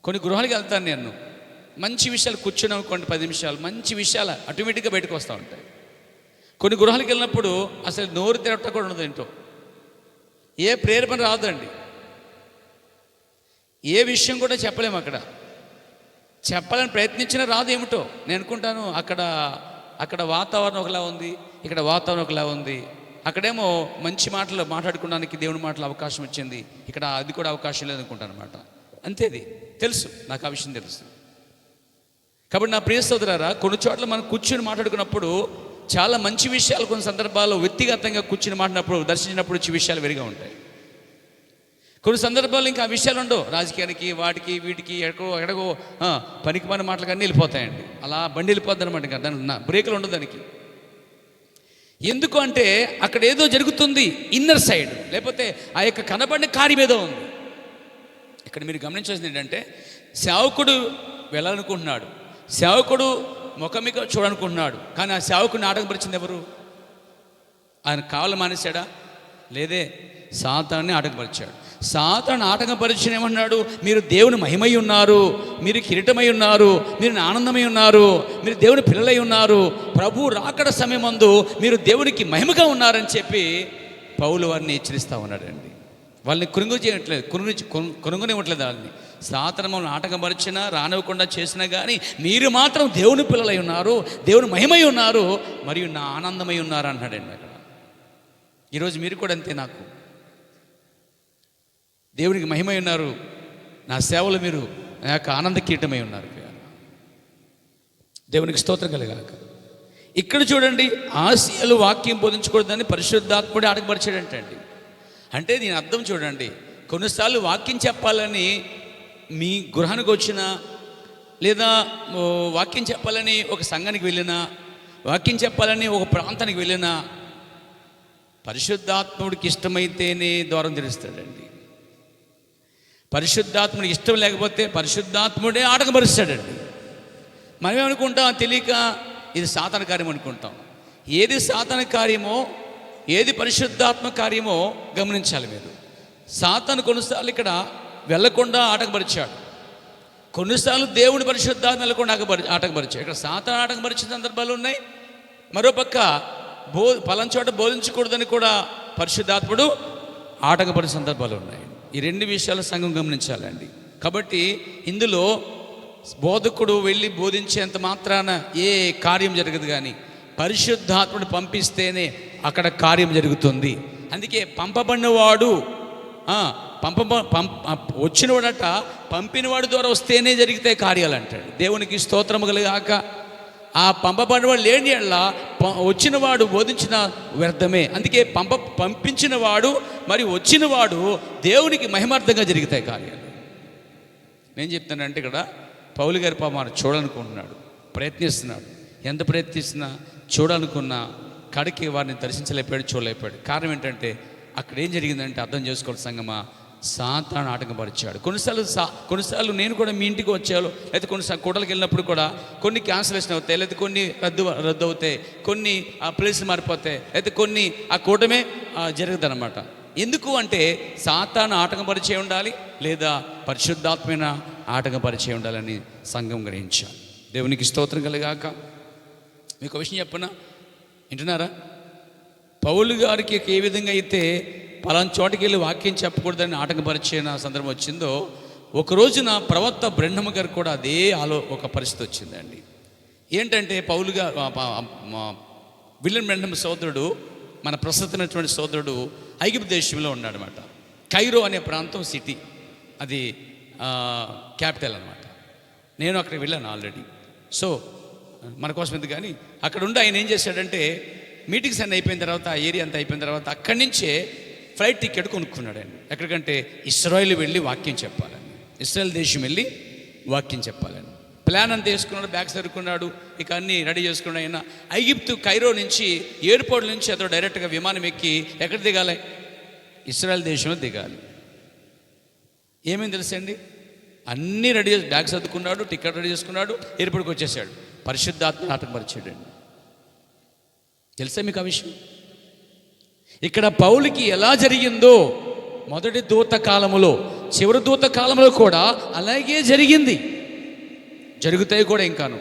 కొన్ని గృహాలకు వెళ్తాను నేను, మంచి విషయాలు కూర్చున్నాం అనుకోండి, 10 నిమిషాలు మంచి విషయాలు ఆటోమేటిక్గా బయటకు వస్తూ ఉంటాయి. కొన్ని గృహాలకు వెళ్ళినప్పుడు అసలు నోరు తిరగట కూడా ఉండదు, ఏంటో ఏ ప్రేరేపణ రాదండి, ఏ విషయం కూడా చెప్పలేము. అక్కడ చెప్పాలని ప్రయత్నించినా రాదు. ఏమిటో నేను అనుకుంటాను, అక్కడ వాతావరణం ఒకలా ఉంది, ఇక్కడ వాతావరణం ఒకలా ఉంది. అక్కడేమో మంచి మాటలు మాట్లాడుకోవడానికి దేవుని మాటలు అవకాశం వచ్చింది, ఇక్కడ అది కూడా అవకాశం లేదనుకుంటాను అనమాట. అంతేది తెలుసు, నాకు ఆ విషయం తెలుసు. కాబట్టి నా ప్రియ సోదరారా, కొన్ని చోట్ల మనం కూర్చుని మాట్లాడుకున్నప్పుడు చాలా మంచి విషయాలు, కొన్ని సందర్భాల్లో వ్యక్తిగతంగా కూర్చుని మాట్లాడినప్పుడు, దర్శించినప్పుడు వచ్చే విషయాలు వేరుగా ఉంటాయి. కొన్ని సందర్భాల్లో ఇంకా ఆ విషయాలు ఉండవు, రాజకీయానికి వాటికి వీటికి ఎక్కడగో పనికి పని మాటలు కానీ వెళ్ళిపోతాయండి. అలా బండి వెళ్ళిపోద్ది అనమాట. ఇంకా దాని బ్రేకులు ఉండదు దానికి. ఎందుకు అంటే అక్కడ ఏదో జరుగుతుంది ఇన్నర్ సైడ్, లేకపోతే ఆ యొక్క కనబడిన కార్యం ఏదో ఉంది. ఇక్కడ మీరు గమనించాల్సింది ఏంటంటే, సేవకుడు వెళ్ళాలనుకుంటున్నాడు, సేవకుడు ముఖమిక చూడాలనుకుంటున్నాడు, కానీ ఆ సేవకుడిని ఆటంకపరిచింది ఎవరు? ఆయన కావాలి మానేశాడా? లేదే, సాతాన్ని ఆటంకపరిచాడు. సాతాను ఆటంకపరిచిన ఏమన్నాడు? మీరు దేవుని మహిమై ఉన్నారు, మీరు కిరీటమై ఉన్నారు, మీరు ఆనందమై ఉన్నారు, మీరు దేవుని పిల్లలై ఉన్నారు, ప్రభు రాకడ సమయమందు మీరు దేవునికి మహిమగా ఉన్నారని చెప్పి పౌలు వారిని హెచ్చరిస్తూ ఉన్నాడండి. వాళ్ళని కొనుగొనివ్వట్లేదు. వాళ్ళని సాతాను మమ్మల్ని ఆటంకపరిచినా, రానివ్వకుండా చేసినా కానీ మీరు మాత్రం దేవుని పిల్లలై ఉన్నారు, దేవుని మహిమై ఉన్నారు, మరియు నా ఆనందమై ఉన్నారు అన్నాడండి అక్కడ. ఈరోజు మీరు కూడా అంతే, నాకు దేవునికి మహిమై ఉన్నారు, నా సేవలు మీరు నా యొక్క ఆనంద కీటమై ఉన్నారు. దేవునికి స్తోత్రం కలగాక. ఇక్కడ చూడండి, ఆసియాలు వాక్యం బోధించకూడదని పరిశుద్ధాత్ముడే ఆటంకపరిచాడంటే అండి. అంటే దీని అర్థం చూడండి, కొన్నిసార్లు వాక్యం చెప్పాలని మీ గృహానికి వచ్చినా, లేదా వాక్యం చెప్పాలని ఒక సంఘానికి వెళ్ళినా, వాక్యం చెప్పాలని ఒక ప్రాంతానికి వెళ్ళినా, పరిశుద్ధాత్ముడికి ఇష్టమైతేనే ద్వారం తెరుస్తాడండి. పరిశుద్ధాత్ముడికి ఇష్టం లేకపోతే పరిశుద్ధాత్ముడే ఆటంకపరుస్తాడండి. మనమేమనుకుంటాం, తెలియక ఇది సాతాను కార్యం అనుకుంటాం. ఏది సాతాను కార్యమో, ఏది పరిశుద్ధాత్మ కార్యమో గమనించాలి మీరు. సాతాను కొన్నిసార్లు ఇక్కడ వెళ్ళకుండా ఆటంకపరిచాడు, కొన్నిసార్లు దేవుని పరిశుద్ధాత్మ వెళ్ళకుండా ఆటంకపరిచాడు. ఇక్కడ సాతాను ఆటంకపరిచిన సందర్భాలు ఉన్నాయి, మరోపక్క పలంచోట బోధించకూడదని కూడా పరిశుద్ధాత్ముడు ఆటంకపరిచిన సందర్భాలు ఉన్నాయి. ఈ 2 విషయాలు సంఘం గమనించాలండి. కాబట్టి ఇందులో బోధకుడు వెళ్ళి బోధించేంత మాత్రాన ఏ కార్యం జరగదు, కానీ పరిశుద్ధాత్ముడు పంపిస్తేనే అక్కడ కార్యం జరుగుతుంది. అందుకే పంపబడినవాడు వచ్చినవాడట పంపినవాడు ద్వారా వస్తేనే జరిగితే కార్యాలు అంటాడు. దేవునికి స్తోత్రము కలుగాక. ఆ పంపబడినవాడు లేని యెడల వచ్చినవాడు బోధించిన వ్యర్థమే. అందుకే పంపించిన వాడు మరి వచ్చినవాడు దేవునికి మహిమార్థంగా జరుగుతాయి కార్యాలు. నేను చెప్తానంటే ఇక్కడ పౌలు గారి పాపం చూడాలనుకుంటున్నాడు, ప్రయత్నిస్తున్నాడు. ఎంత ప్రయత్నిస్తున్నా చూడాలనుకున్నా కడికి వారిని దర్శించలేపాడు, చూడలేపాడు. కారణం ఏంటంటే అక్కడ ఏం జరిగిందంటే అర్థం చేసుకోవాలి సంగమా, సాతాను ఆటంకపరిచాడు. కొన్నిసార్లు నేను కూడా మీ ఇంటికి వచ్చాను, లేకపోతే కొన్నిసార్లు కూటలకు వెళ్ళినప్పుడు కూడా కొన్ని క్యాన్సిలేషన్ అవుతాయి, లేకపోతే కొన్ని రద్దు అవుతాయి, కొన్ని ఆ ప్లేస్లు మారిపోతాయి, లేకపోతే కొన్ని ఆ కూటమే జరుగుతుంది అనమాట. ఎందుకు అంటే సాతాను ఆటంకపరిచే ఉండాలి, లేదా పరిశుద్ధాత్మైన ఆటంకపరిచే ఉండాలని సంఘం గ్రహించాలి. దేవునికి స్తోత్రం కలుగాక. మీకు విషయం చెప్పనా, వింటున్నారా? పౌలు గారికి ఏ విధంగా అయితే పలానా చోటికి వెళ్ళి వాక్యం చెప్పకూడదని ఆటంకపరిచిన సందర్భం వచ్చిందో, ఒక రోజున ప్రవక్త బ్రెన్హమ్ గారు కూడా అదే ఒక పరిస్థితి వచ్చిందండి. ఏంటంటే పౌలు గారు విలియం బ్రెన్హమ్ సోదరుడు, మన ప్రస్తుతమైనటువంటి సోదరుడు ఐగుప్తు దేశంలో ఉన్నాడనమాట. కైరో అనే ప్రాంతం సిటీ, అది క్యాపిటల్ అనమాట. నేను అక్కడికి వెళ్ళాను ఆల్రెడీ. సో మన కోసం ఎందుకు కానీ అక్కడ ఉండి ఆయన ఏం చేశాడంటే, మీటింగ్స్ అన్నీ అయిపోయిన తర్వాత, ఆ ఏరియా అంతా అయిపోయిన తర్వాత అక్కడి నుంచే ఫ్లైట్ టికెట్ కొనుక్కున్నాడు ఆయన. ఎక్కడికంటే ఇస్రాయేల్ వెళ్ళి వాక్యం చెప్పాలని, ఇస్రాయేల్ దేశం వెళ్ళి వాక్యం చెప్పాలని ప్లాన్ అంతా వేసుకున్నాడు. బ్యాగ్ సరుకున్నాడు, ఇక అన్నీ రెడీ చేసుకున్నాడు. ఆయన ఐగిప్తు కైరో నుంచి ఎయిర్పోర్ట్ నుంచి అతను డైరెక్ట్గా విమానం ఎక్కి ఎక్కడ దిగాలి? ఇస్రాయేల్ దేశంలో దిగాలి. ఏమేమి తెలుసండి, అన్నీ రెడీ చేసి బ్యాగ్ సర్దుకున్నాడు, టికెట్ రెడీ చేసుకున్నాడు, ఎయిర్పోర్ట్కి వచ్చేసాడు. పరిశుద్ధాత్మ ఆటంకపరిచాడండి. తెలుసా మీకు ఆ విషయం? ఇక్కడ పౌలుకి ఎలా జరిగిందో మొదటి దూత కాలములో, చివరి దూత కాలంలో కూడా అలాగే జరిగింది, జరుగుతాయి కూడా ఇంకాను.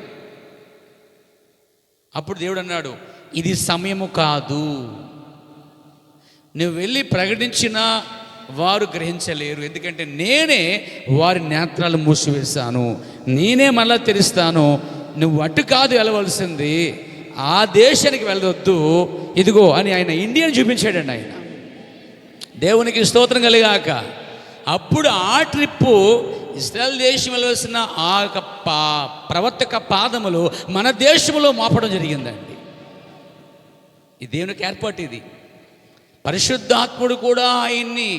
అప్పుడు దేవుడు అన్నాడు, ఇది సమయము కాదు, నువ్వు వెళ్ళి ప్రకటించినా వారు గ్రహించలేరు, ఎందుకంటే నేనే వారి నేత్రాలు మూసివేశాను, నేనే మళ్ళా తెరుస్తాను. నువ్వు అటు కాదు వెళ్ళవలసింది, ఆ దేశానికి వెళ్ళొద్దు, ఇదిగో అని ఆయన ఇండియాని చూపించాడండి ఆయన. దేవునికి స్తోత్రం కలిగాక. అప్పుడు ఆ ట్రిప్పు ఇశ్రాయేల్ దేశం వెళ్ళవలసిన ఆ ప్రవర్తక పాదములు మన దేశంలో మోపడం జరిగిందండి. ఈ దేవునికి ఏర్పాటు ఇది. పరిశుద్ధాత్ముడు కూడా ఆయన్ని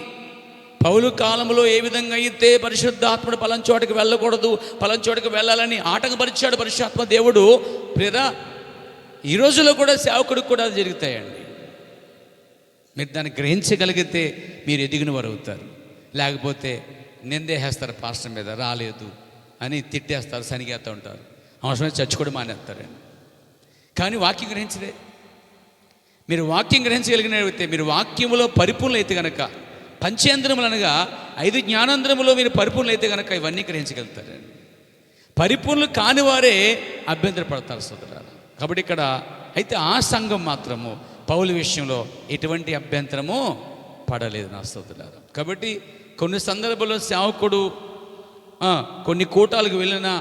పౌలు కాలంలో ఏ విధంగా అయితే పరిశుద్ధాత్ముడు పలంచోటికి వెళ్ళకూడదు, పలంచోటికి వెళ్ళాలని ఆటంకపరిచాడు పరిశుద్ధాత్మ దేవుడు. ప్రియరా, ఈ రోజులో కూడా సేవకుడికి కూడా అది జరుగుతాయండి. మీరు దాన్ని గ్రహించగలిగితే మీరు ఎదిగిన వారు అవుతారు. లేకపోతే నిందేసేస్తారు, పాస్టర్ మీద రాలేదు అని తిట్టేస్తారు, సనిగేస్తూ ఉంటారు, అవసరమైన చర్చ కూడా మానేస్తారండి. కానీ వాక్యం గ్రహించదే. మీరు వాక్యం గ్రహించగలిగినట్లయితే, మీరు వాక్యములో పరిపూర్ణులు అయితే కనుక, పంచేంద్రములు అనగా 5 జ్ఞానేంద్రములో మీరు పరిపూర్ణులు అయితే కనుక ఇవన్నీ గ్రహించగలుగుతారండి. పరిపూర్ణులు కాని వారే అభ్యంతరపడతారు సోదరులారా. కాబట్టి ఇక్కడ అయితే ఆ సంఘం మాత్రము పౌలు విషయంలో ఎటువంటి అభ్యంతరము పడలేదు నా సోదరులారా. కాబట్టి కొన్ని సందర్భాల్లో సేవకుడు కొన్ని కూటాలకు వెళ్ళినా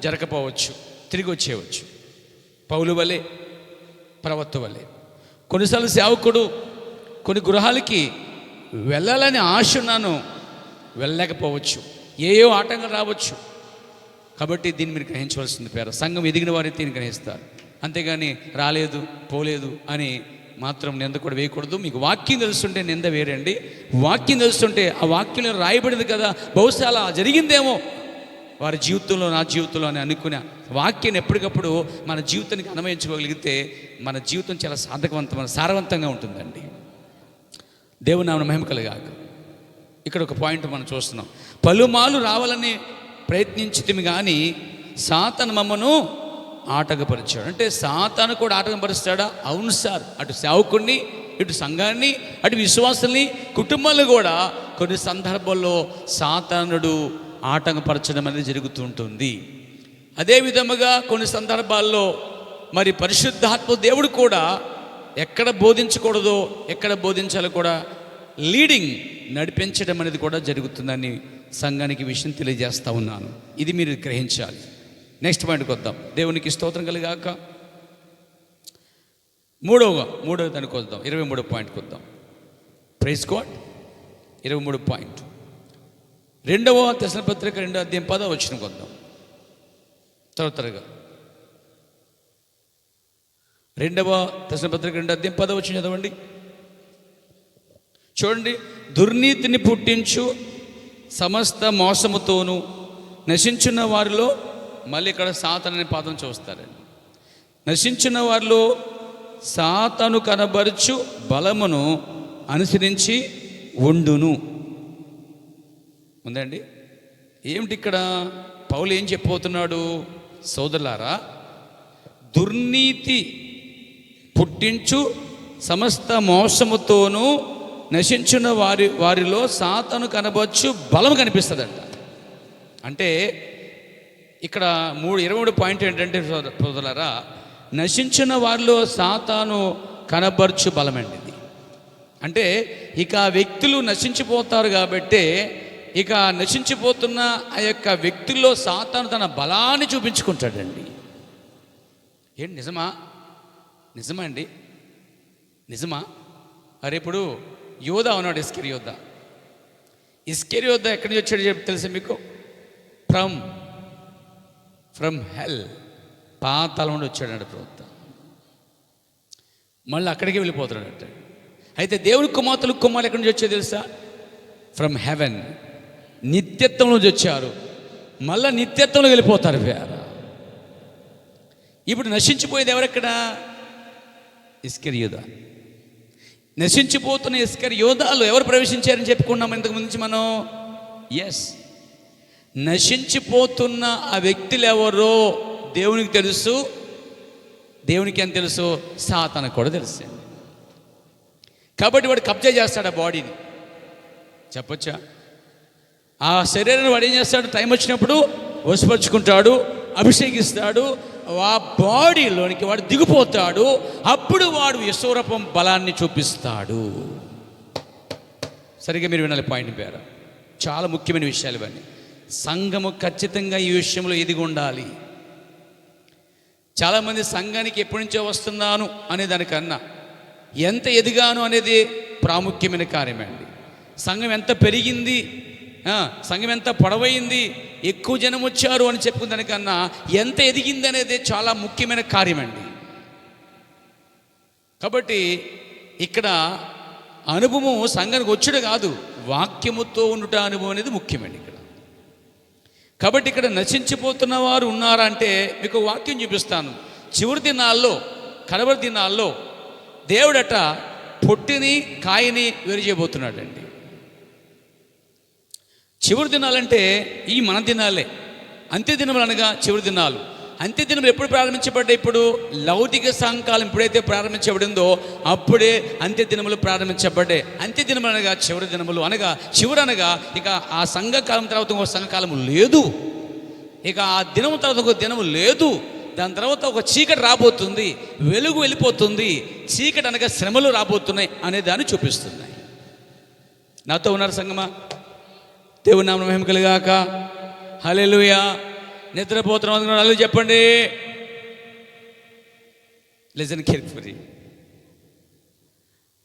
జరగకపోవచ్చు, తిరిగి వచ్చేయవచ్చు. పౌలు వలె, ప్రవక్త వలె కొన్నిసార్లు సేవకుడు కొన్ని గృహాలకి వెళ్ళాలని ఆశ ఉన్నాను, వెళ్ళలేకపోవచ్చు, ఏయో ఆటంకాలు రావచ్చు. కాబట్టి దీన్ని మీరు గ్రహించవలసింది పేరు. సంఘం ఎదిగిన వారైతే దీన్ని గ్రహిస్తారు, అంతేగాని రాలేదు పోలేదు అని మాత్రం నింద కూడా వేయకూడదు. మీకు వాక్యం తెలుస్తుంటే నింద వేరండి. వాక్యం తెలుస్తుంటే ఆ వాక్యంలో రాయబడింది కదా, బహుశా అలా జరిగిందేమో వారి జీవితంలో, నా జీవితంలో అని అనుకునే వాక్యాన్ని ఎప్పటికప్పుడు మన జీవితానికి అన్వయించుకోగలిగితే మన జీవితం చాలా సారవంతంగా ఉంటుందండి. దేవుని నామమున మహిమ కలుగాక. ఇక్కడ ఒక పాయింట్ మనం చూస్తున్నాం. పలుమార్లు రావాలని ప్రయత్నించితిమి కానీ సాతాను మమ్మను ఆటంకపరిచాడు. అంటే సాతాను కూడా ఆటంకపరుస్తాడా? అవును సార్. అటు సేవకుడిని, ఇటు సంఘాన్ని, అటు విశ్వాసుల్ని, కుటుంబాలు కూడా కొన్ని సందర్భాల్లో సాతానుడు ఆటంకపరచడం అనేది జరుగుతుంటుంది. అదే విధముగా కొన్ని సందర్భాల్లో మరి పరిశుద్ధాత్మ దేవుడు కూడా ఎక్కడ బోధించకూడదో ఎక్కడ బోధించాలో కూడా లీడింగ్, నడిపించడం అనేది కూడా జరుగుతుందని సంఘానికి విషయం తెలియజేస్తూ ఉన్నాను. ఇది మీరు గ్రహించాలి. నెక్స్ట్ పాయింట్కి వద్దాం. దేవునికి స్తోత్రం కలిగాక. మూడవ దానికి వద్దాం. 23 పాయింట్కి వద్దాం. Praise God. 23 పాయింట్ 2వ తెస్సలోనికపత్రిక 2వ అధ్యాయం 10వ వచనంకి వద్దాం. త్వరగా రెండవ దశపత్రిక 2 అధ్యాయం 10వ వచనం చదవండి. చూడండి, దుర్నీతిని పుట్టించు సమస్త మోసముతోనూ నశించున్న వారిలో, మళ్ళీ ఇక్కడ సాతాను అనే పదం చూస్తారండి. నశించిన వారిలో సాతాను కనబరుచు బలమును అనుసరించి ఉండును. ఉందండి. ఏమిటి ఇక్కడ పౌలు ఏం చెప్పబోతున్నాడు? సోదరులారా, దుర్నీతి పుట్టించు సమస్త మోసముతోనూ నశించిన వారిలో సాతాను కనబచ్చు బలం కనిపిస్తుందంట. అంటే ఇక్కడ 23 పాయింట్ ఏంటంటే సోదరులారా, నశించిన వారిలో సాతాను కనబర్చు బలమండి ఇది. అంటే ఇక ఆ వ్యక్తులు నశించిపోతారు కాబట్టి, ఇక నశించిపోతున్న ఆ యొక్క వ్యక్తుల్లో సాతాను తన బలాన్ని చూపించుకుంటాడండి. ఏంటి నిజమా? నిజమా అండి? నిజమా? అరే, ఇప్పుడు యోధ ఉన్నాడు, ఇస్కెరియోధ ఎక్కడి నుంచి వచ్చాడు తెలుసా మీకు? ఫ్రమ్ హెల్, పాతాళం నుండి వచ్చాడు ప్రవక్త. మళ్ళీ అక్కడికి వెళ్ళిపోతున్నాడట. అయితే దేవుని కుమారులు ఎక్కడి నుంచి వచ్చాయో తెలుసా? ఫ్రమ్ హెవెన్, నిత్యత్వం నుంచి వచ్చారు. మళ్ళీ నిత్యత్వంలో వెళ్ళిపోతారు వేరే. ఇప్పుడు నశించిపోయేది ఎవరెక్కడ? ఇస్కరియోధ. నశించిపోతున్న ఇస్కరియోధాలో ఎవరు ప్రవేశించారని చెప్పుకున్నాం ఇంతకు ముందు మనం. ఎస్, నశించిపోతున్న ఆ వ్యక్తులు ఎవరో దేవునికి తెలుసు. దేవునికి ఎంత తెలుసు? సాతానుకు కూడా తెలుసు. కాబట్టి వాడు కబ్జా చేస్తాడు ఆ బాడీని. చెప్పొచ్చా? ఆ శరీరాన్ని వాడు ఏం చేస్తాడు? టైం వచ్చినప్పుడు వశపరుచుకుంటాడు, అభిషేకిస్తాడు. ఆ బాడీలోనికి వాడు దిగిపోతాడు. అప్పుడు వాడు యశోరూపం బలాన్ని చూపిస్తాడు. సరిగ్గా మీరు వినాలి పాయింట్ పేరు. చాలా ముఖ్యమైన విషయాలు ఇవన్నీ. సంఘము ఖచ్చితంగా ఈ విషయంలో ఎదిగి ఉండాలి. చాలామంది సంఘానికి ఎప్పటి నుంచో వస్తున్నాను అనే దానికన్నా ఎంత ఎదిగాను అనేది ప్రాముఖ్యమైన కార్యమండి. సంఘం ఎంత పెరిగింది, సంఘం ఎంత పొడవైంది, ఎక్కువ జనం వచ్చారు అని చెప్పుకున్న దానికన్నా ఎంత ఎదిగింది అనేది చాలా ముఖ్యమైన కార్యమండి. కాబట్టి ఇక్కడ అనుభవం సంఘానికి వచ్చుడు కాదు, వాక్యముతో ఉండుట అనుభవం అనేది ముఖ్యమండి ఇక్కడ. కాబట్టి ఇక్కడ నశించిపోతున్న వారు ఉన్నారా అంటే మీకు వాక్యం చూపిస్తాను. చివరి దినాల్లో, కడవరి దినాల్లో దేవుడట పొట్టిని కాయని వేరు చేయబోతున్నాడండి. చివరి దినాలంటే ఈ మన దినాలే. అంత్య దినములు అనగా చివరి దినాలు. అంత్య దినములు ఎప్పుడు ప్రారంభించబడ్డాయి? ఇప్పుడు లౌకిక సంకాలం ఎప్పుడైతే ప్రారంభించబడిందో అప్పుడే అంత్య దినములు ప్రారంభించబడ్డాయి. అంత్య దినములు అనగా చివరి దినములు అనగా చివరి అనగా ఇక ఆ సంఘకాలం తర్వాత ఒక సంఘకాలము లేదు, ఇక ఆ దినము తర్వాత ఒక దినము లేదు. దాని తర్వాత ఒక చీకటి రాబోతుంది, వెలుగు వెళ్ళిపోతుంది. చీకటి అనగా శ్రమలు రాబోతున్నాయి అనే దాన్ని చూపిస్తున్నాయి. నాతో ఉన్నారు సంగమా? దేవుని నామమున మహిమ కలుగాక. హల్లెలూయా. నిద్రపోతున్నాం అందుకని చెప్పండి. Listen carefully.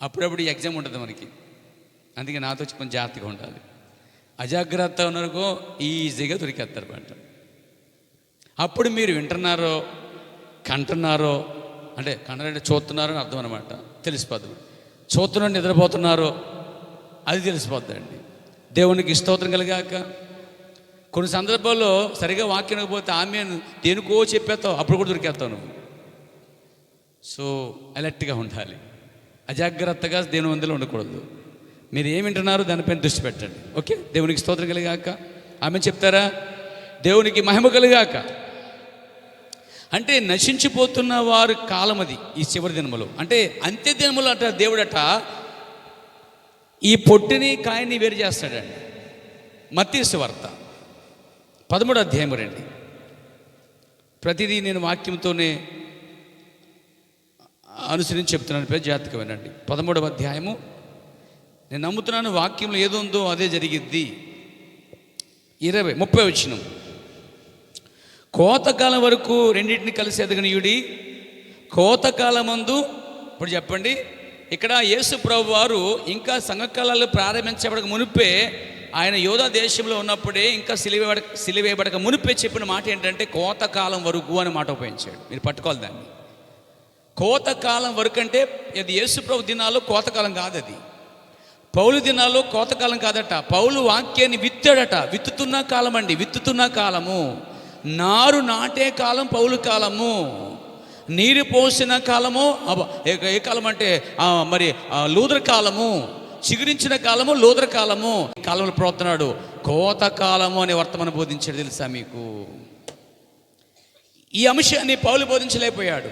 అప్పుడప్పుడు ఎగ్జామ్ ఉంటుంది మనకి, అందుకే నాతో కొంచెం జాగ్రత్తగా ఉండాలి. అజాగ్రత్త ఉన్నారో ఈజీగా దొరికేస్తారు పంట. అప్పుడు మీరు వింటున్నారో కంటున్నారో, అంటే కంటే చూస్తున్నారో అని అర్థం అనమాట, తెలిసిపోద్ది. చూస్తున్నారో నిద్రపోతున్నారో అది తెలిసిపోద్దండి. దేవునికి స్తోత్రం కలిగాక. కొన్ని సందర్భాల్లో సరిగా వాక్యం పోతే ఆమె దేనికో చెప్పేస్తావు, అప్పుడు కూడా దొరికేస్తావు నువ్వు. సో అలర్ట్గా ఉండాలి, అజాగ్రత్తగా దేవుని మందిలో ఉండకూడదు. మీరు ఏమి వింటున్నారో దానిపైన దృష్టి పెట్టండి. ఓకే, దేవునికి స్తోత్రం కలిగాక. ఆమె చెప్తారా? దేవునికి మహిమ కలిగాక. అంటే నశించిపోతున్న వారు కాలం అది ఈ చివరి దినములు, అంటే అంత్య దినములు అంట. దేవుడట ఈ పొట్టిని కాయని వేరు చేస్తాడండి. మత్తయి సువార్త 13వ అధ్యాయం రండి. ప్రతిదీ నేను వాక్యంతోనే అనుసరించి చెప్తున్నాను, పేరు జాగ్రత్తగా వినండి. 13వ అధ్యాయము. నేను నమ్ముతున్నాను వాక్యంలో ఏదో ఉందో అదే జరిగిద్ది. 30 వచనం. కోతకాలం వరకు రెండింటిని కలిసి ఎదగనీయుడి, కోతకాలమందు. ఇప్పుడు చెప్పండి, ఇక్కడ యేసు ప్రభు వారు ఇంకా సంఘకాలాలు ప్రారంభించబడక మునిపే, ఆయన యోధా దేశంలో ఉన్నప్పుడే, ఇంకా సిలివేయబడక మునిపే చెప్పిన మాట ఏంటంటే కోతకాలం వరకు అని మాట ఉపయోగించాడు. మీరు పట్టుకోవాలి దాన్ని. కోతకాలం వరకు అంటే అది యేసుప్రభు దినాల్లో కోతకాలం కాదు, అది పౌలు దినాల్లో కోతకాలం కాదట. పౌలు వాక్యాన్ని విత్తాడట. విత్తుతున్న కాలం అండి, విత్తుతున్న కాలము. నారు నాటే కాలం పౌలు కాలము. నీరు పోసిన కాలము ఏ కాలం అంటే మరి లూదర కాలము. చిగురించిన కాలము లూదర కాలము. ఈ కాలంలో ప్రవర్తనాడు కోత కాలము అనే వర్తమానం బోధించాడు. తెలుసా మీకు? ఈ అంశాన్ని పౌలు బోధించలేకపోయాడు.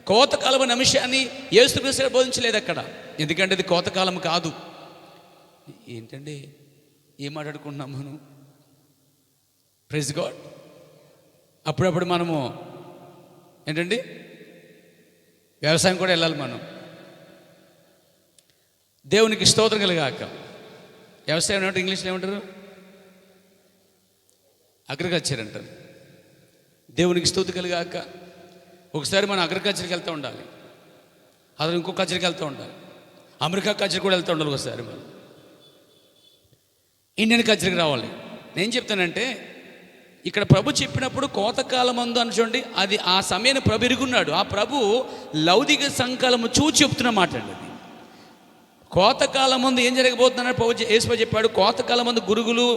కోతకాలం అనే అంశాన్ని యేసుక్రీస్తు బోధించలేదు అక్కడ. ఎందుకంటే అది కోతకాలం కాదు. ఏంటండి ఏం మాట్లాడుకుంటున్నాం మనం? Praise God. అప్పుడప్పుడు మనము ఏంటండి వ్యవసాయం కూడా వెళ్ళాలి మనం. దేవునికి స్తోత్రం కలిగాక. వ్యవసాయం ఏమంటారు ఇంగ్లీష్లో? ఏమంటారు? అగ్రికల్చర్ అంటారు. దేవునికి స్తోత్రం కలిగాక. ఒకసారి మనం అగ్రికల్చర్కి వెళ్తూ ఉండాలి, అతను ఇంకో కల్చర్కి వెళ్తూ ఉండాలి, అమెరికా కల్చర్ కూడా వెళ్తూ ఉండాలి. ఒకసారి మనం ఇండియన్ కల్చర్కి రావాలి. నేను చెప్తానంటే ఇక్కడ ప్రభు చెప్పినప్పుడు కోతకాలం అందు అని చూడండి, అది ఆ సమయాన్ని ప్రభు ఎరుగున్నాడు. ఆ ప్రభు లౌకిక సంకాలము చూచి చెప్తున్న మాట అండి. అది కోతకాలం ముందు ఏం జరగబోతుందని ప్రభు యేసు చెప్పాడు. కోతకాలం ముందు గురుగులు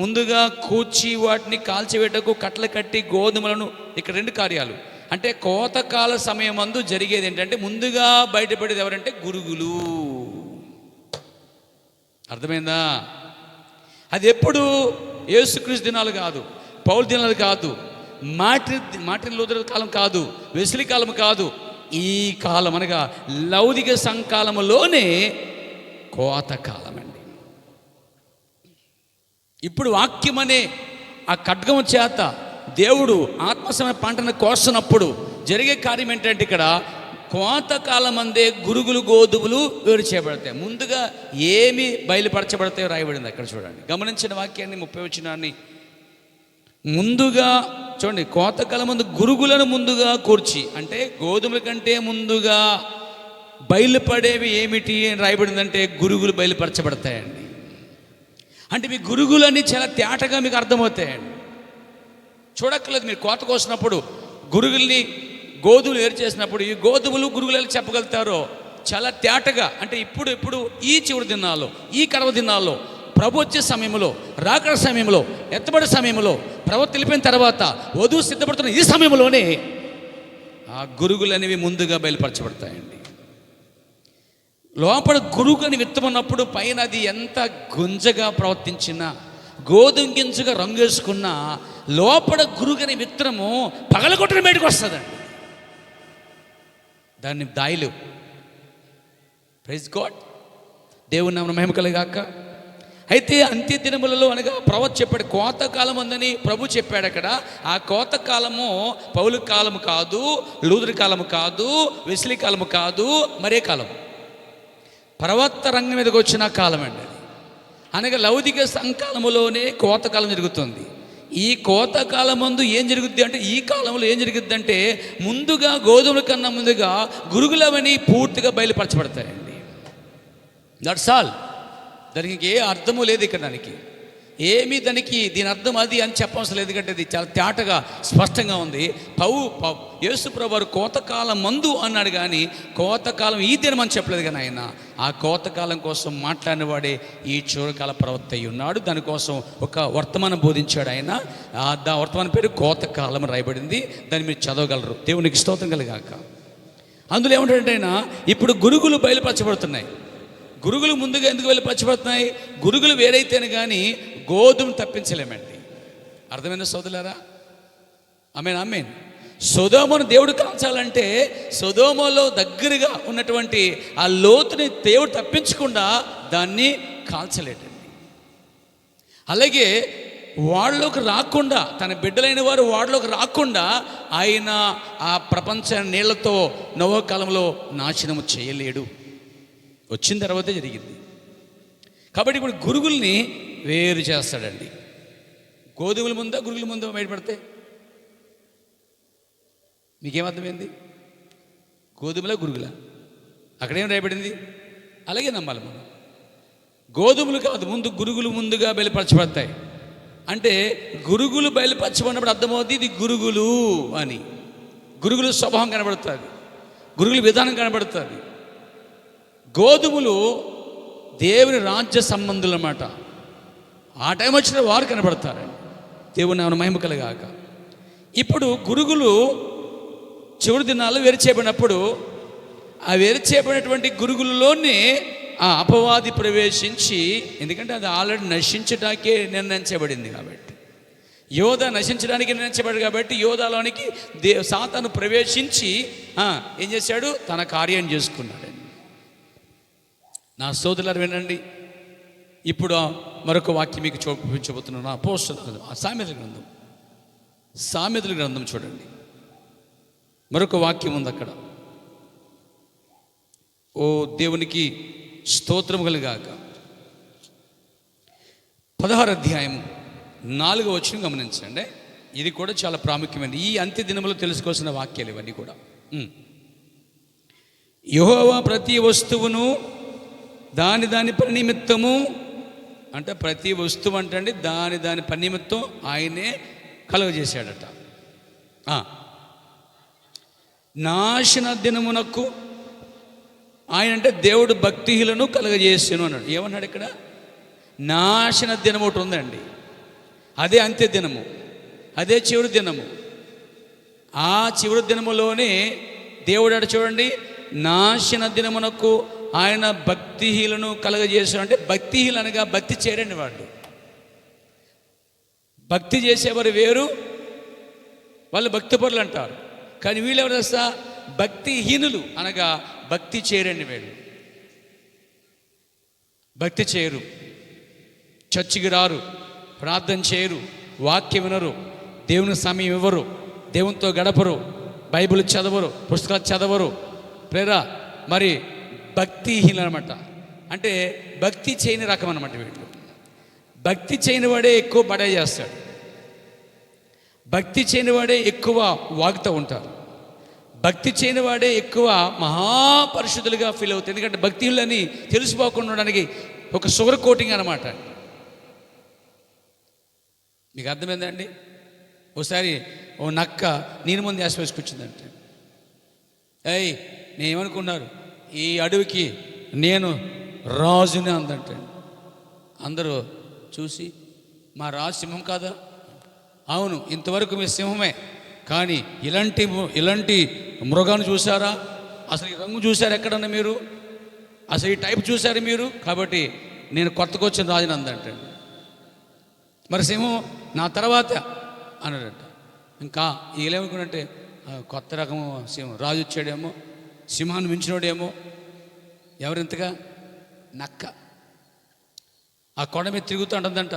ముందుగా కూర్చి వాటిని కాల్చివేటకు కట్టలు కట్టి గోధుమలను. ఇక్కడ రెండు కార్యాలు అంటే కోతకాల సమయం మందు జరిగేది ఏంటంటే ముందుగా బయటపడేది ఎవరంటే గురుగులు. అర్థమైందా? అది ఎప్పుడు? యేసుక్రీస్తు దినాలు కాదు, పౌలు దినాలు కాదు, మార్టిన్ లూథర్ కాలం కాదు, వెస్లీ కాలం కాదు. ఈ కాలం అనగా లౌకిక సంకాలములోనే కోతకాలం అండి. ఇప్పుడు వాక్యం అనే ఆ ఖడ్గము చేత దేవుడు ఆత్మసమయ పంటను కోస్తున్నప్పుడు జరిగే కార్యం ఏంటంటే ఇక్కడ కోతకాలం అందే గురుగులు గోధుమలు వేరు చేయబడతాయి. ముందుగా ఏమి బయలుపరచబడతాయో రాయబడింది అక్కడ. చూడండి, గమనించిన వాక్యాన్ని 30వ వచనాన్ని ముందుగా చూడండి. కోతకాలం ముందు గురుగులను ముందుగా కూర్చి అంటే గోధుమల కంటే ముందుగా బయలుపడేవి ఏమిటి అని రాయబడిందంటే గురుగులు బయలుపరచబడతాయండి. అంటే మీ గురుగులన్నీ చాలా తేటగా మీకు అర్థమవుతాయండి. చూడక్కర్లేదు, మీరు కోత కోసినప్పుడు గురుగుల్ని గోధుమలు వేరు చేసినప్పుడు ఈ గోధుమలు గురుగులు చెప్పగలుగుతారో చాలా తేటగా. అంటే ఇప్పుడు ఈ చివరి దినాల్లో, ఈ కడవ దినాల్లో, ప్రభు వచ్చే సమయంలో, రాకడ సమయంలో, ఎత్తబడే సమయంలో, ప్రభు తెలిపిన తర్వాత వధువు సిద్ధపడుతున్న ఈ సమయంలోనే ఆ గురుగులు అనేవి ముందుగా బయలుపరచబడతాయండి. లోపల గురుగని విత్తమన్నప్పుడు పైన అది ఎంత గుంజగా ప్రవర్తించినా, గోధుమ గింజగా రంగు వేసుకున్నా, లోపల గురుగని విత్తనము పగలగొట్టిన బయటకు వస్తుందండి. దాన్ని దాయిలు. Praise God. దేవుని నామమున మహిమ కలుగాక. అయితే అంత్య దినములలో అనగా ప్రవక్త చెప్పాడు కోతకాలం ఉందని ప్రభు చెప్పాడు అక్కడ. ఆ కోతకాలము పౌలు కాలము కాదు, లూథర్ కాలము కాదు, వెస్లీ కాలము కాదు, మరే కాలం, ప్రవక్త రంగం మీదకి వచ్చిన కాలం అండి. అనగా లౌకిక సంకాలములోనే కోతకాలం జరుగుతుంది. ఈ కోతకాలం ముందు ఏం జరుగుద్ది అంటే, ఈ కాలంలో ఏం జరుగుద్ది అంటే ముందుగా గోధుమల కన్నా ముందుగా గురుగులవని పూర్తిగా బయలుపరచబడతాయండి. That's all. దానికి ఏ అర్థము లేదు ఇక్కడ. దానికి దీని అర్థం అది అని చెప్పవలసిన లేదు. ఎందుకంటే అది చాలా తేటగా స్పష్టంగా ఉంది. యేసు ప్రభువు వారు కోతకాలం మందు అన్నాడు, కానీ కోతకాలం ఈ దినం అని చెప్పలేదు. కానీ ఆయన ఆ కోతకాలం కోసం మాట్లాడిన వాడే ఈ చివరికాల ప్రవక్త అయి ఉన్నాడు. దానికోసం ఒక వర్తమానం బోధించాడు ఆయన. దా వర్తమానం పేరు కోతకాలం రాయబడింది. దాన్ని మీరు చదవగలరు. దేవునికి స్తోత్రం కలుగాక. అందులో ఏమంటాడంటే ఆయన ఇప్పుడు గురుగులు బయలుపరచబడుతున్నాయి. గురుగులు ముందుగా ఎందుకు బయలుపరచబడుతున్నాయి? గురుగులు వేరైతేనే కానీ గోధుమ తప్పించలేమండి. అర్థమైందా సోదరులారా? ఆమేన్. సొదొమను దేవుడు కాల్చాలంటే సొదొమలో దగ్గరగా ఉన్నటువంటి ఆ లోతుని దేవుడు తప్పించకుండా దాన్ని కాల్చలేడండి. అలాగే వాళ్ళలోకి రాకుండా, తన బిడ్డలైన వారు వాళ్ళలోకి రాకుండా ఆయన ఆ ప్రపంచ నీళ్లతో నోవహు కాలంలో నాశనము చేయలేడు. వచ్చిన తర్వాతే జరిగింది. కాబట్టి ఇప్పుడు గురుగుల్ని వేరు చేస్తాడండి. గోధుమల ముందా గురుగుల ముందా బయటపడితే మీకేమర్థమైంది? గోధుమల గురుగుల అక్కడేం రాయబడింది? అలాగే నమ్మాలి మనం. గోధుమలు కాదు, ముందు గురుగులు ముందుగా బయలుపరచబడతాయి. అంటే గురుగులు బయలుపరచబడినప్పుడు అర్థమవుతుంది ఇది గురుగులు అని. గురుగులు స్వభావం కనబడుతుంది. గురుగుల విధానం కనబడుతుంది. గోధుమలు దేవుని రాజ్య సంబంధులు అన్నమాట. ఆ టైం వచ్చిన వారు కనబడతారండి. దేవుని నామమున మహిమ కలుగాక. ఇప్పుడు గురుగులు చివరి దినాల్లో వేరు చేయబడినప్పుడు ఆ వేరు చేయబడినటువంటి గురుగులలోనే ఆ అపవాది ప్రవేశించి, ఎందుకంటే అది ఆల్రెడీ నశించడానికే నిర్ణయించబడింది కాబట్టి, యోధ నశించడానికి నిర్ణయించబడింది కాబట్టి యోధాలోనికి సాతాను ప్రవేశించి ఏం చేశాడు? తన కార్యం చేసుకున్నాడండి. నా సోదరులారు వినండి, ఇప్పుడు మరొక వాక్యం మీకు చూపించబోతున్నాను. సామెతల గ్రంథం చూడండి. మరొక వాక్యం ఉంది అక్కడ. ఓ దేవునికి స్తోత్రము కలుగాక. 16వ అధ్యాయము 4వ వచనం గమనించండి. ఇది కూడా చాలా ప్రాముఖ్యమైనది. ఈ అంత్య దినములో తెలుసుకోవాల్సిన వాక్యాలు ఇవన్నీ కూడా. యెహోవా ప్రతి వస్తువును దాని పని నిమిత్తము, అంటే ప్రతి వస్తువు అంటే దాని పని నిమిత్తం ఆయనే కలుగజేశాడట. నాశన దినమునకు ఆయన అంటే దేవుడు భక్తిహీనులను కలుగజేసాను అన్నాడు. ఏమన్నాడు ఇక్కడ? నాశన దినం ఒకటి ఉందండి. అదే అంత్య దినము, అదే చివరి దినము. ఆ చివరి దినములోనే దేవుడు చూడండి, నాశన దినమునకు ఆయన భక్తిహీనులను కలుగజేశాడు. అంటే భక్తిహీనులు అనగా భక్తి చేయరండి వాళ్ళు. భక్తి చేసేవారు వేరు, వాళ్ళు భక్తిపరులు అంటారు. కానీ వీళ్ళు ఎవరు తెలుసా? భక్తిహీనులు అనగా భక్తి చేయరండి. వీళ్ళు భక్తి చేయరు, చర్చికి రారు, ప్రార్థన చేయరు, వాక్యం వినరు, దేవుని సమయం ఇవ్వరు, దేవునితో గడపరు, బైబిల్ చదవరు, పుస్తకాలు చదవరు. ప్రేరా మరి భక్తిహీనులు అనమాట. అంటే భక్తి చేయని రకం అనమాట వీళ్ళు. భక్తి చేయని వాడే ఎక్కువ బడే చేస్తాడు. భక్తి చేయని వాడే ఎక్కువ వాగుతూ ఉంటారు. భక్తి చేయని వాడే ఎక్కువ మహాపరిశుద్ధులుగా ఫీల్ అవుతాయి. ఎందుకంటే భక్తిహీనులని తెలిసిపోకుండా ఉండడానికి ఒక షుగర్ కోటింగ్ అనమాట. మీకు అర్థమైందండి? ఓసారి ఓ నక్క నేను ముందు యాస వేసుకొచ్చిందంటే, నేనేమనుకున్నారు, ఈ అడవికి నేను రాజునే అందంటే. అందరూ చూసి, మా రాజు సింహం కాదా? అవును, ఇంతవరకు మీ సింహమే, కానీ ఇలాంటి మృగాన్ని చూసారా? అసలు ఈ రంగు చూసారు ఎక్కడన్నా మీరు? అసలు ఈ టైప్ చూసారు మీరు? కాబట్టి నేను కొత్తగా వచ్చిన రాజుని అందంటే. మరి సింహం నా తర్వాత అన్నాడంట. ఇంకా వీళ్ళేమనుకున్నట్టే కొత్త రకము సింహం, రాజు వచ్చాడేమో, సింహాన్ని మించినోడేమో. ఎవరింతగా? నక్క. ఆ కొండ మీద తిరుగుతూ ఉంటుందంట,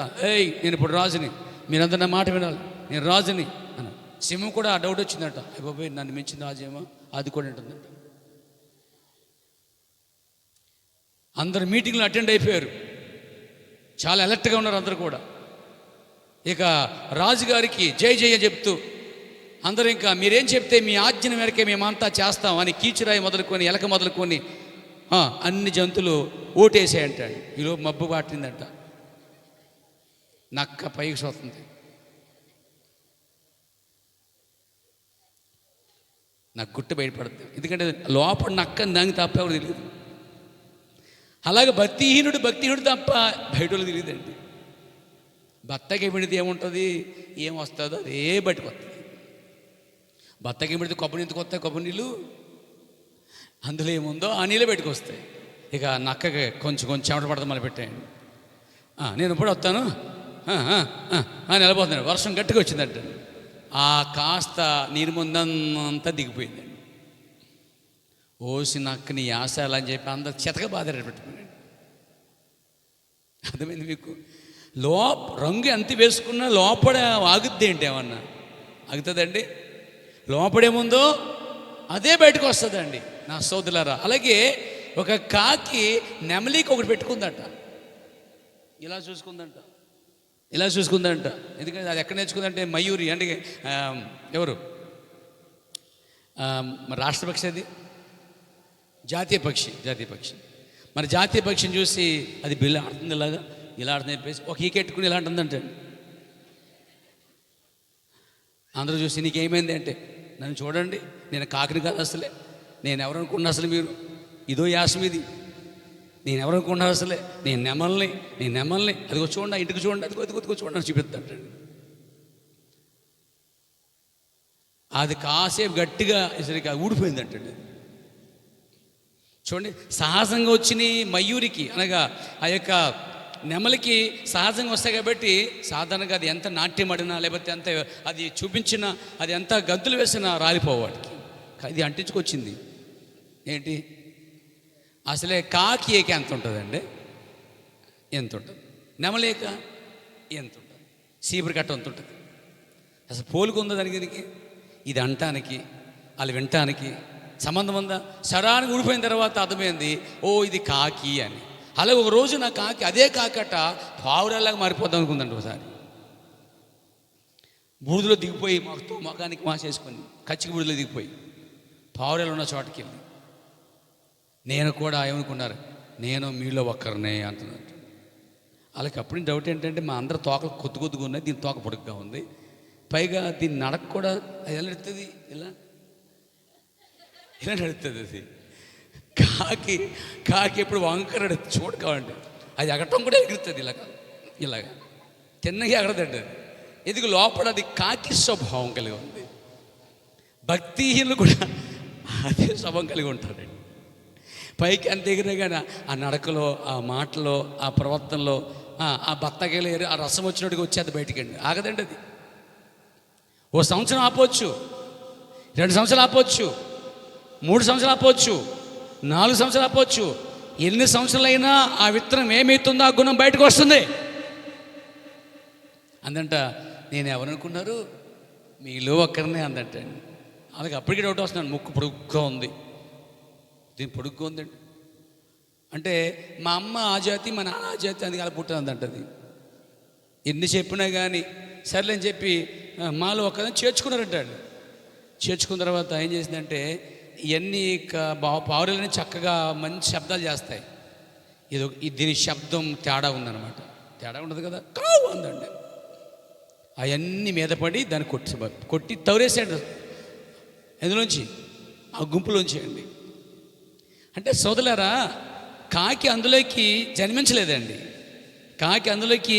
నేను ఇప్పుడు రాజుని, మీరందరూ నా మాట వినాలి, నేను రాజుని అన్న. సింహం కూడా ఆ డౌట్ వచ్చిందంట, బాబాయ్ నన్ను మించిన రాజేమో, అది కూడా ఉంటుందంట. అందరు మీటింగ్లు అటెండ్ అయిపోయారు, చాలా అలర్ట్గా ఉన్నారు అందరు కూడా. ఇక రాజుగారికి జై జయ చెప్తూ అందరూ, ఇంకా మీరేం చెప్తే మీ ఆజ్ఞ మేరకే మేమంతా చేస్తాం అని కీచురాయి మొదలుకొని ఎలక మొదలుకొని అన్ని జంతువులు ఓటేసాయంటాడు. ఈలోపు మబ్బు పాటిందంట, నక్క పైకి సోతుంది. నాకు గుట్టు బయటపడుతుంది, ఎందుకంటే లోపల నక్కని దానికి తప్ప ఎవరు తెలియదు. అలాగే భక్తిహీనుడు తప్ప బయట వాళ్ళు తెలియదండి. బత్తకి పెడితే ఏముంటుంది, ఏం వస్తుందో అదే బయటకు వస్తుంది. బత్తకి పెడితే కొబ్బరి నీళ్ళు వస్తాయి, కొబ్బరి నీళ్ళు అందులో ఏముందో ఆ నీళ్ళు బయటకు వస్తాయి. ఇక నక్కకి కొంచెం చెమట పడతాం మళ్ళీ పెట్టాయండి. నేను ఇప్పుడు వస్తాను నిలబోతున్నాడు. వర్షం గట్టిగా వచ్చిందంట. ఆ కాస్త నీరు ముందంతా దిగిపోయిందండి. ఓసి నక్కని యాసాలు అని చెప్పి అందరు చెతక బాధ పెట్టుకున్నాడు. అర్థమైంది మీకు? రంగు ఎంత వేసుకున్నా లోపల ఆగుద్ది ఏంటి? ఏమన్నా ఆగుతుందండి? లోపడేముందో అదే బయటకు వస్తుందండి నా సోదరులారా. అలాగే ఒక కాకి నెమలికి ఒకటి పెట్టుకుందట, ఇలా చూసుకుందంట. ఎందుకంటే అది ఎక్కడ నేర్చుకుందంటే మయూరి అంటే ఎవరు మరి రాష్ట్రపక్షి, అది జాతీయ పక్షి. మరి జాతీయ పక్షిని చూసి అది బిల్లు ఆడుతుంది, ఇలా ఆడుతుంది చెప్పేసి ఒక ఈకెట్టుకుని ఇలా అంటుందంటే అందరూ చూసి నీకేమైంది అంటే, నన్ను చూడండి నేను కాకిని కాదు అసలే నేను ఎవరనుకున్నా అసలు మీరు? ఇదో యాస మీది. నేను ఎవరనుకున్నారు అసలే? నేను నెమల్ని అదిగో చూడండి, ఇంటికి చూడండి, అదిగో చూడండి చూపిస్తాడు. అది కాసేపు గట్టిగా సరిగ్గా ఊడిపోయిందంటండి. చూడండి, సహజంగా వచ్చిన మయూరికి అనగా ఆ యొక్క నెమలికి సహజంగా వస్తాయి కాబట్టి సాధారణంగా అది ఎంత నాట్యం ఆడినా లేకపోతే ఎంత అది చూపించినా అది ఎంత గంతులు వేసినా రాలిపోవాడికి. ఇది అంటించుకొచ్చింది ఏంటి? అసలే కాకి ఏక ఎంత ఉంటుందండి? ఎంత ఉంటుంది? నెమలేక ఎంత ఉంటుంది? సీపురు కట్ట ఎంత ఉంటుంది? అసలు పోలుకుందా దానికి? ఇది అంటానికి వాళ్ళు వినటానికి సంబంధం ఉందా? సరానికి ఊడిపోయిన తర్వాత అర్థమైంది, ఓ ఇది కాకి అని. అలాగే ఒక రోజు నా కాకి అదే కాకట పావురాలాగా మారిపోద్దాం అనుకుందండి. ఒకసారి బూడిదలో దిగిపోయి మొఖానికి మాసేసుకొని కచ్చికి బూడిదలో దిగిపోయి పావురాలు ఉన్న చోటకి వెళ్ళి నేను కూడా ఏమనుకున్నారు, నేను మీలో ఒక్కరినే అంటున్నట్టు. వాళ్ళకి అప్పుడు డౌట్ ఏంటంటే మా అందరి తోకలు కొద్దిగా ఉన్నాయి, దీని తోక పొడుగ్గా ఉంది, పైగా దీన్ని నడక కూడా అది ఎలా నడుస్తుంది, ఇలా నడుస్తుంది. అది కాకి ఎప్పుడు వంకర చూడకండి, అది ఎగటం కూడా ఎగురుతుంది ఇలాగా తిన్నగా ఎగరదండి. అది ఎందుకు లోపల అది కాకి స్వభావం కలిగి ఉంది. భక్తిహీనులు కూడా అదే స్వభావం కలిగి ఉంటారండి. పైకి అంత ఎగిరినా కానీ ఆ నడకలో, ఆ మాటలో, ఆ ప్రవర్తనలో, ఆ బత్తగలు ఆ రసం వచ్చినట్టుగా వచ్చేది బయటికండి. ఆగదండి అది. ఓ సంవత్సరం ఆపవచ్చు, 2 సంవత్సరాలు ఆపవచ్చు, 3 సంవత్సరాలు ఆపవచ్చు, 4 సంవత్సరాలు ఆపవచ్చు. ఎన్ని సంవత్సరాలైనా ఆ విత్తనం ఏమవుతుందో ఆ గుణం బయటకు వస్తుంది. అందంట నేను ఎవరనుకున్నారు, మీలో ఒక్కరినే అందంట. అలాగే అప్పటికే డౌట్ వస్తున్నాను, ముక్కు పొడుగ్గా ఉంది, దీని పొడుగ్గా ఉందండి అంటే మా అమ్మ ఆ జాతి, మా నాన్న ఆ జాతి, అందుకు అలా పుట్టిందంట. అది ఎన్ని చెప్పినా కానీ సర్లేని చెప్పి మాలో ఒక్కదాన్ని చేర్చుకున్నారంటాడు. చేర్చుకున్న తర్వాత ఏం చేసిందంటే ఇవన్నీ పావురాలని చక్కగా మంచి శబ్దాలు చేస్తాయి. దీని శబ్దం తేడా ఉందన్నమాట. తేడా ఉండదు కదా, కావు అందండి. అవన్నీ మీద పడి దాన్ని కొట్టి తవరేసాడు ఎందులోంచి, ఆ గుంపులోంచి అండి. అంటే సోదరులారా, కాకి అందులోకి జన్మించలేదండి, కాకి అందులోకి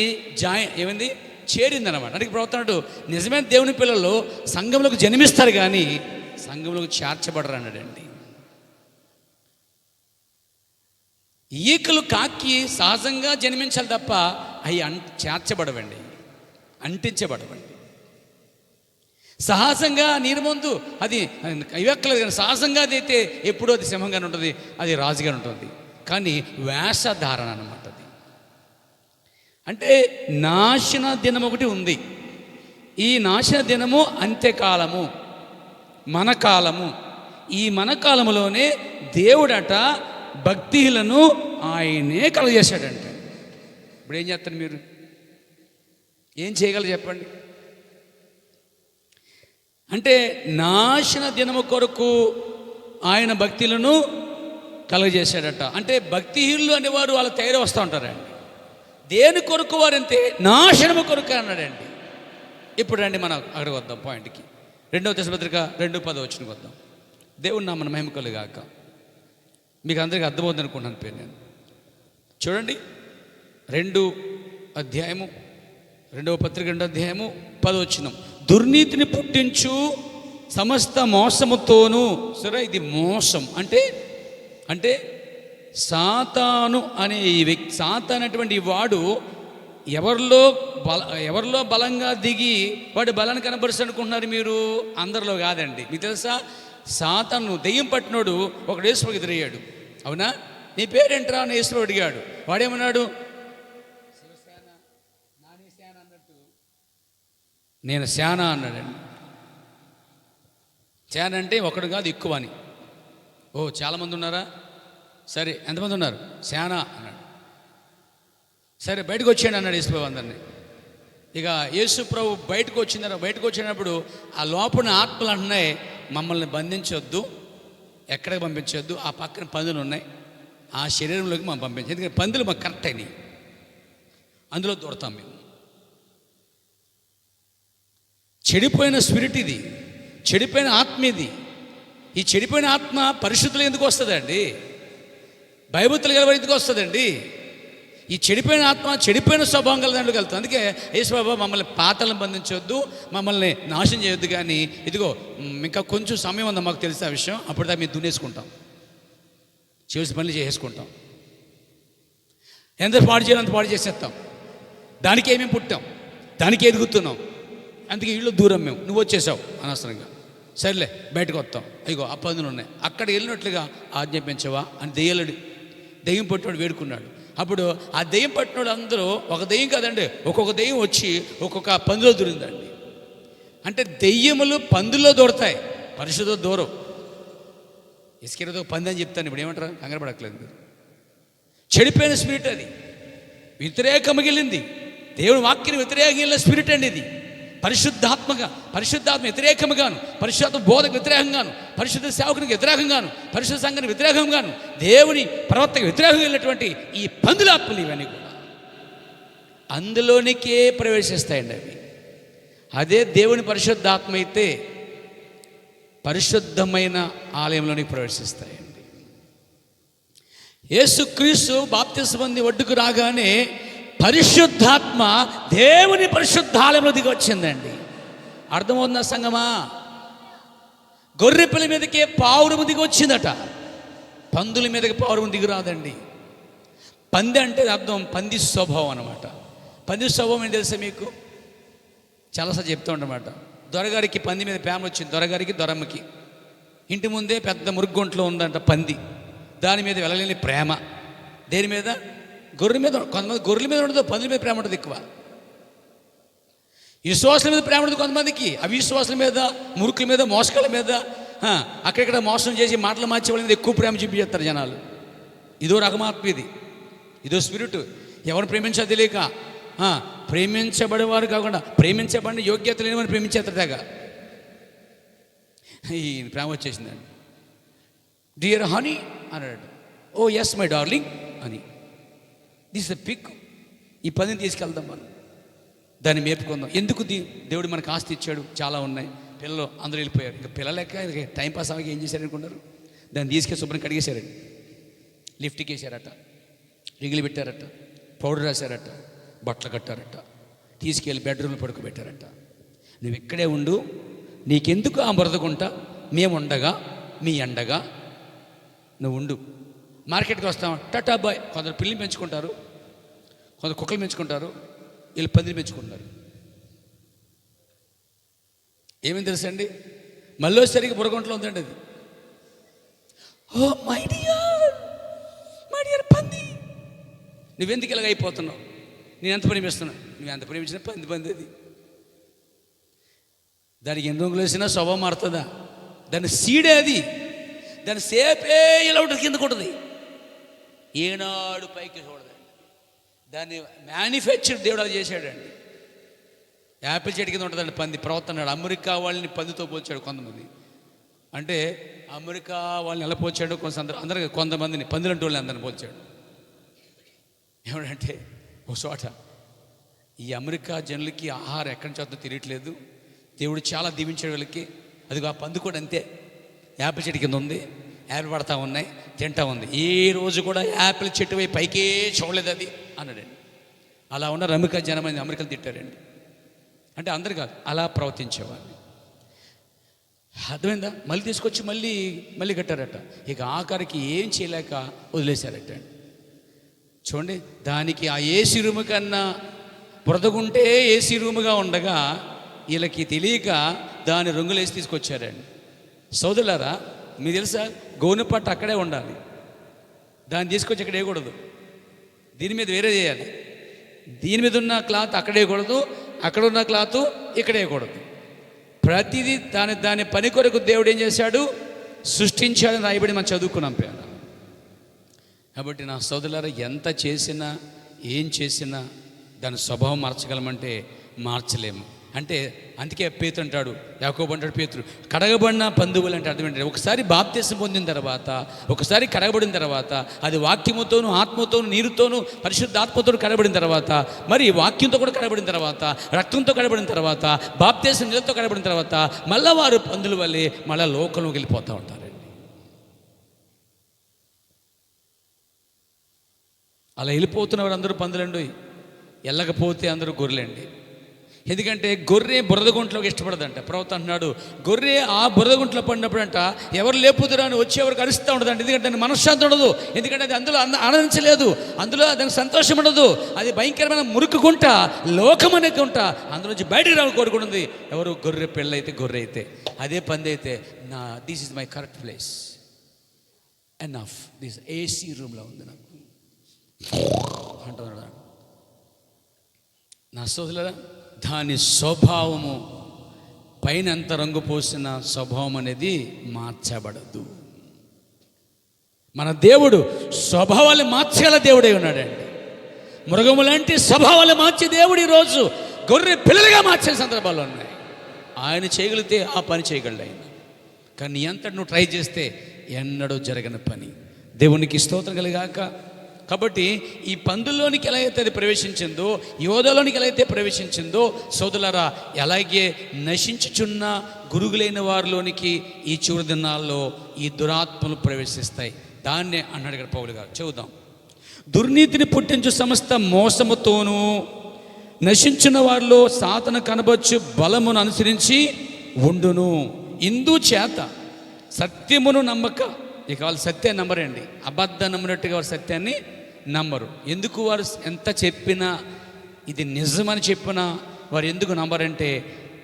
ఏమైంది, చేరిందనమాట. అంటే ప్రవర్తనడు నిజమైన దేవుని పిల్లలు సంఘంలోకి జన్మిస్తారు కానీ సంఘంలోకి చేర్చబడరు అన్నాడండి. ఈకలు కాకి సహజంగా జన్మించాలి తప్ప అవి చేర్చబడవండి, అంటించబడవండి. సహజంగా నీరు ముందు అది ఇవెక్కలేదు కానీ సహజంగా అది అయితే ఎప్పుడూ అది సింహంగానే ఉంటుంది, అది రాజుగానే ఉంటుంది. కానీ వేషధారణ అన్నమాట. అది అంటే నాశన దినం ఒకటి ఉంది. ఈ నాశన దినము అంత్యకాలము, మన కాలము. ఈ మన కాలములోనే దేవుడట భక్తిహీనులను ఆయనే కలుగజేశాడంట. ఇప్పుడు ఏం చేస్తారు మీరు? ఏం చేయగలరు చెప్పండి? అంటే నాశన దినము కొరకు ఆయన భక్తులను కలుగజేశాడట. అంటే భక్తిహీనులు అనేవారు వాళ్ళ తయారు వస్తూ ఉంటారండి. దేని కొరకు వారంతే, నాశనము కొరకు అన్నాడండి. ఇప్పుడు రండి మనం అక్కడికి వద్దాం పాయింట్కి. 2వ దశపత్రిక 2:10 వద్దాం. దేవుడు నామన మహిమ కలుగాక. మీకు అందరికీ అర్థమవుతుంది అనుకుంటున్నాను పేరు నేను. చూడండి, 2వ పత్రిక 2వ అధ్యాయము 10 దుర్నీతిని పుట్టించు సమస్త మోసముతోనూ. సరే, ఇది మోసం అంటే సాతాను అనే ఈ వ్యక్తి, సాతాను అటువంటి వాడు ఎవరిలో బలంగా దిగి వాడు బలాన్ని కనబరుస్తాడు అనుకుంటున్నారు మీరు? అందరిలో కాదండి. మీకు తెలుసా, సాతాను దెయ్యం పట్టినోడు ఒకడు యేసుకి ఎదురయ్యాడు. అవునా? నీ పేరేంట్రా అని యేసు అడిగాడు. వాడేమన్నాడు? నేను శానా అన్నాడండి. శానా అంటే ఒకడు కాదు, ఎక్కువ అని. ఓ చాలామంది ఉన్నారా? సరే, ఎంతమంది ఉన్నారు? శానా అన్నాడు. సరే, బయటకు వచ్చాడు అన్నాడు యేసుప్రభు అందరినీ. ఇక యేసుప్రభు బయటకు వచ్చినప్పుడు ఆ లోపల ఆత్మలు అంటున్నాయి, మమ్మల్ని బంధించొద్దు, ఎక్కడికి పంపించొద్దు, ఆ పక్కన పందులు ఉన్నాయి, ఆ శరీరంలోకి మనం పంపించదు. ఎందుకంటే పందులు మాకు కరెక్ట్ అయినాయి, అందులో దూడతాం మేము. చెడిపోయిన స్పిరిట్ ఇది, చెడిపోయిన ఆత్మ ఇది. ఈ చెడిపోయిన ఆత్మ పరిశుద్ధులు ఎందుకు వస్తుందండి? భయభక్తులు గలవారు ఎందుకు వస్తుందండి? ఈ చెడిపోయిన ఆత్మ చెడిపోయిన స్వభావం గల దాంట్లోకి వెళ్తుంది. అందుకే యేసుబాబా మమ్మల్ని పాతాళం బంధించవద్దు, మమ్మల్ని నాశనం చేయొద్దు, కానీ ఇదిగో ఇంకా కొంచెం సమయం ఉందా మాకు తెలిసిన విషయం, అప్పుడు మేము దున్నేసుకుంటాం, చేసి పనులు చేసుకుంటాం, ఎంత పాడు చేయాలంత పాడు చేసేస్తాం. దానికి ఏమేమి పుట్టాం, దానికి ఎదుగుతున్నాం, అందుకే ఇళ్ళు దూరం మేము, నువ్వు వచ్చేసావు అనవసరంగా, సర్లే బయటకు వస్తాం, అయ్యో ఆ పనులు ఉన్నాయి, అక్కడ వెళ్ళినట్లుగా ఆజ్ఞాపించవా అని దెయ్యం పట్టినోడు వేడుకున్నాడు. అప్పుడు ఆ దెయ్యం పట్టినోడు అందరూ, ఒక దెయ్యం కాదండి, ఒక్కొక్క దెయ్యం వచ్చి ఒక్కొక్క పందులో దూరిందండి. అంటే దెయ్యములు పందుల్లో దూరతాయి, పరిశుద్ధ దూరం. ఇసుకతో పంది అని చెప్తాను, ఇప్పుడు ఏమంటారు, కంగారు పడట్లేదు మీరు. చెడిపోయిన స్పిరిట్ అది, వ్యతిరేకమగిలింది, దేవుని వాక్యం వ్యతిరేకంగా స్పిరిట్ అండి ఇది. పరిశుద్ధాత్మ వ్యతిరేకముగాను, పరిశుద్ధ బోధకు వ్యతిరేకంగాను, పరిశుద్ధ సేవకునికి వ్యతిరేకంగాను, పరిశుద్ధ సంఘానికి వ్యతిరేకంగాను, దేవుని ప్రవర్తకు వ్యతిరేకంగా వెళ్ళినటువంటి ఈ పందులాత్మలు ఇవన్నీ కూడా అందులోనికే ప్రవేశిస్తాయండి అవి. అదే దేవుని పరిశుద్ధాత్మ అయితే పరిశుద్ధమైన ఆలయంలోనికి ప్రవేశిస్తాయండి. యేసుక్రీస్తు బాప్తిస్మం పొంది ఒడ్డుకు రాగానే పరిశుద్ధాత్మ దేవుని పరిశుద్ధాలయంలో దిగి వచ్చిందండి. అర్థమవుతుందా సంగమా? గొర్రెపిల్ల మీదకే పావురము దిగి వచ్చిందట, పందుల మీదకి పావురము దిగి రాదండి. పంది అంటే అర్థం పంది స్వభావం అనమాట. పంది స్వభావం ఏంటి తెలుసా మీకు? చాలాసార్లు చెప్తూ ఉండమాట. దొరగారికి పంది మీద ప్రేమ వచ్చింది, దొరగారికి దొరమ్మకి. ఇంటి ముందే పెద్ద మురుగుంట్లో ఉందంట పంది, దాని మీద వెళ్ళలేని ప్రేమ. దేని మీద? గొర్రెల మీద. కొంతమంది గొర్రెల మీద ఉండదు, పందుల మీద ప్రేమ ఉంటుంది ఎక్కువ. విశ్వాసుల మీద ప్రేమ ఉంటుంది కొంతమందికి, అవిశ్వాసుల మీద, మురుకుల మీద, మోసకాల మీద, అక్కడిక్కడ మోసం చేసి మాటలు మార్చే వాళ్ళ మీద ఎక్కువ ప్రేమ చూపించేస్తారు జనాలు. ఇదో రకమాత్మ, ఇదో స్పిరిట్. ఎవరు ప్రేమించాలో తెలియక, ప్రేమించబడేవారు కాకుండా ప్రేమించబడిన యోగ్యత లేని వారిని ప్రేమించేస్తారు తెగ. ఈ ప్రేమ వచ్చేసిందండి. డియర్ హనీ అన్నాడు. ఓ ఎస్ మై డార్లింగ్ అని. This the pick. ఈ పనిని తీసుకెళ్దాం, మనం దాన్ని మేపుకుందాం. ఎందుకు దేవుడు మనకు ఆస్తి ఇచ్చాడు, చాలా ఉన్నాయి, పిల్లలు అందరూ వెళ్ళిపోయారు, ఇంకా పిల్లలెక్క టైంపాస్ అవ్వక ఏం చేశారనుకున్నారు? దాన్ని తీసుకెళ్ళి శుభ్రం కడిగేశారండి, లిఫ్ట్కి వేసారట, రిగిలి పెట్టారట, పౌడర్ రాశారట, బట్టలు కట్టారట, తీసుకెళ్ళి బెడ్రూమ్లో పడుకోబెట్టారట. నువ్వు ఇక్కడే ఉండు, నీకెందుకు ఆ బ్రతకుంటా, మేము ఉండగా మీ ఎండగా నువ్వు ఉండు. మార్కెట్కి వస్తాం, టాటా బాయ్. కొందరు పిల్లిని పెంచుకుంటారు, కొందరు కుక్కలు పెంచుకుంటారు, వీళ్ళు పందిని పెంచుకుంటారు. ఏమేమి తెలుసండి? మళ్ళీ సరిగ్గా బుర్రగుంటలో ఉందండి అది. ఓ మై డియర్ పంది, నువ్వెందుకు ఇలాగ అయిపోతున్నావు? నేను ఎంత ప్రేమిస్తున్నావు? నువ్వు ఎంత ప్రేమించినా పంది అది. దానికి ఎన్ని రంగులు వేసినా స్వభావం మారుతుందా? దాని సీడే అది. దాని సేపే ఇలా ఉంటుంది, కింద కొట్టది, ఏనాడు పైకి చూడదండి. దాన్ని మ్యానుఫ్యాక్చర్ దేవుడు అది చేశాడండి. యాపిల్ చెట్టు కింద ఉంటుందండి పంది. ప్రవర్తనాడు అమెరికా వాళ్ళని పందితో పోల్చాడు కొంతమంది. అంటే అమెరికా వాళ్ళని ఎలా పోల్చాడు? అందరికీ కొంతమందిని పందులంటూ వాళ్ళని అందరిని పోల్చాడు. ఏమంటే ఓ చోట ఈ అమెరికా జనులకి ఆహారం ఎక్కడి నుంచి వస్తుందో తెలియట్లేదు, దేవుడు చాలా దీవించాడు వీళ్ళకి. అదిగో ఆ పంది కూడా అంతే, యాపిల్ చెట్టు కింద ఉంది, యాపిల్ పడతా ఉన్నాయి, తింటా ఉంది. ఏ రోజు కూడా యాపిల్ చెట్టు వైపు పైకే చూడలేదు అది అన్నాడండి. అలా ఉన్న అమెరికా జనమంది అమెరికలు తిట్టారండి. అంటే అందరు కాదు, అలా ప్రవర్తించేవాడిని. అర్థమైందా? మళ్ళీ తీసుకొచ్చి మళ్ళీ కట్టారట. ఇక ఆఖరికి ఏం చేయలేక వదిలేశారట. చూడండి, దానికి ఆ ఏసీ రూమ్ కన్నా బ్రతకుంటే ఏసీ రూముగా ఉండగా వీళ్ళకి తెలియక దాని రంగులేసి తీసుకొచ్చారండి. సోదరులారా, మీకు తెలుసా, గోనె పట్టు అక్కడే ఉండాలి, దాన్ని తీసుకొచ్చి ఇక్కడ వేయకూడదు. దీని మీద వేరే చేయాలి. దీని మీద ఉన్న క్లాత్ అక్కడ వేయకూడదు, అక్కడ ఉన్న క్లాత్ ఇక్కడ వేయకూడదు. ప్రతిదీ దాని పని కొరకు దేవుడు ఏం చేశాడు? సృష్టించాడని రాయబడి మనం చదువుకున్నాం పేరు. కాబట్టి నా సోదరులారా, ఎంత చేసినా ఏం చేసినా దాని స్వభావం మార్చగలమంటే మార్చలేము. అంటే అందుకే పేతురు అంటాడు, యాకోబు అంటాడు, పేతురు కడగబడిన పందువులు అంటే అర్థం ఏంటంటే, ఒకసారి బాప్తిసం పొందిన తర్వాత, ఒకసారి కడగబడిన తర్వాత, అది వాక్యముతోను ఆత్మతోను నీరుతోను పరిశుద్ధాత్మతోను కడగబడిన తర్వాత, మరి వాక్యంతో కూడా కడగబడిన తర్వాత, రక్తంతో కడగబడిన తర్వాత, బాప్తిసం నీళ్ళతో కడగబడిన తర్వాత, మళ్ళీ వారు పందుల వల్లే మళ్ళీ లోకంలోకి వెళ్ళిపోతూ ఉంటారు. అలా వెళ్ళిపోతున్న వారు అందరూ పందులండి, వెళ్ళకపోతే అందరూ గొర్రెలండి. ఎందుకంటే గొర్రె బురదగుంట్లోకి ఇష్టపడదంట. ప్రవక్త అంటున్నాడు, గొర్రె ఆ బురదగుంట్లో పడినప్పుడు అంట ఎవరు లేపుదురా అని వచ్చేవారికి అరుస్తూ ఉండదంట. ఎందుకంటే దానికి మనశ్శాంతి ఉండదు, ఎందుకంటే అది అందులో ఆనందించలేదు, అందులో దానికి సంతోషం ఉండదు. అది భయంకరమైన మురికి గుంట, లోకం అనే గుంట, అందులోంచి బయటికి రావాలని కోరుకుంటుంది. ఎవరు? గొర్రె పిల్ల అయితే, గొర్రె అయితే. అదే పంది అయితే, నా this is my correct place, enough, this AC రూమ్లో ఉంది నాకు అంటున్నాడు. నా సోదరులారా, దాని స్వభావము పైన ఎంత రంగు పోసిన స్వభావం అనేది మార్చబడదు. మన దేవుడు స్వభావాలు మార్చేలా దేవుడై ఉన్నాడండి. మృగము లాంటి స్వభావాలు మార్చే దేవుడు ఈరోజు గొర్రె పిల్లలుగా మార్చిన సందర్భాలు ఉన్నాయి. ఆయన చేయగలిగితే ఆ పని చేయగలడు ఆయన. కానీ ఎంతటి నువ్వు ట్రై చేస్తే ఎన్నడూ జరగని పని. దేవునికి స్తోత్రం కలిగాక. కాబట్టి ఈ పందుల్లోనికి ఎలా అయితే అది ప్రవేశించిందో, యోధలోనికి ఎలా అయితే ప్రవేశించిందో, సోదరులారా, అలాగే నశించుచున్న గురుగులైన వారిలోనికి ఈ చివరి దినాల్లో ఈ దురాత్మలు ప్రవేశిస్తాయి. దాన్నే అన్నాడు ఇక్కడ పౌలు గారు. చెబుదాం. దుర్నీతిని పుట్టించు సమస్త మోసముతోనూ నశించిన వారిలో సాతాను కనబచ్చు బలమును అనుసరించి ఉండును. ఇందుచేత సత్యమును నమ్మక, ఇక వాళ్ళు సత్యాన్ని నమ్మరండి, అబద్ధం నమ్మినట్టుగా వారు సత్యాన్ని నమ్మరు. ఎందుకు? వారు ఎంత చెప్పినా, ఇది నిజమని చెప్పినా వారు ఎందుకు నమ్మరంటే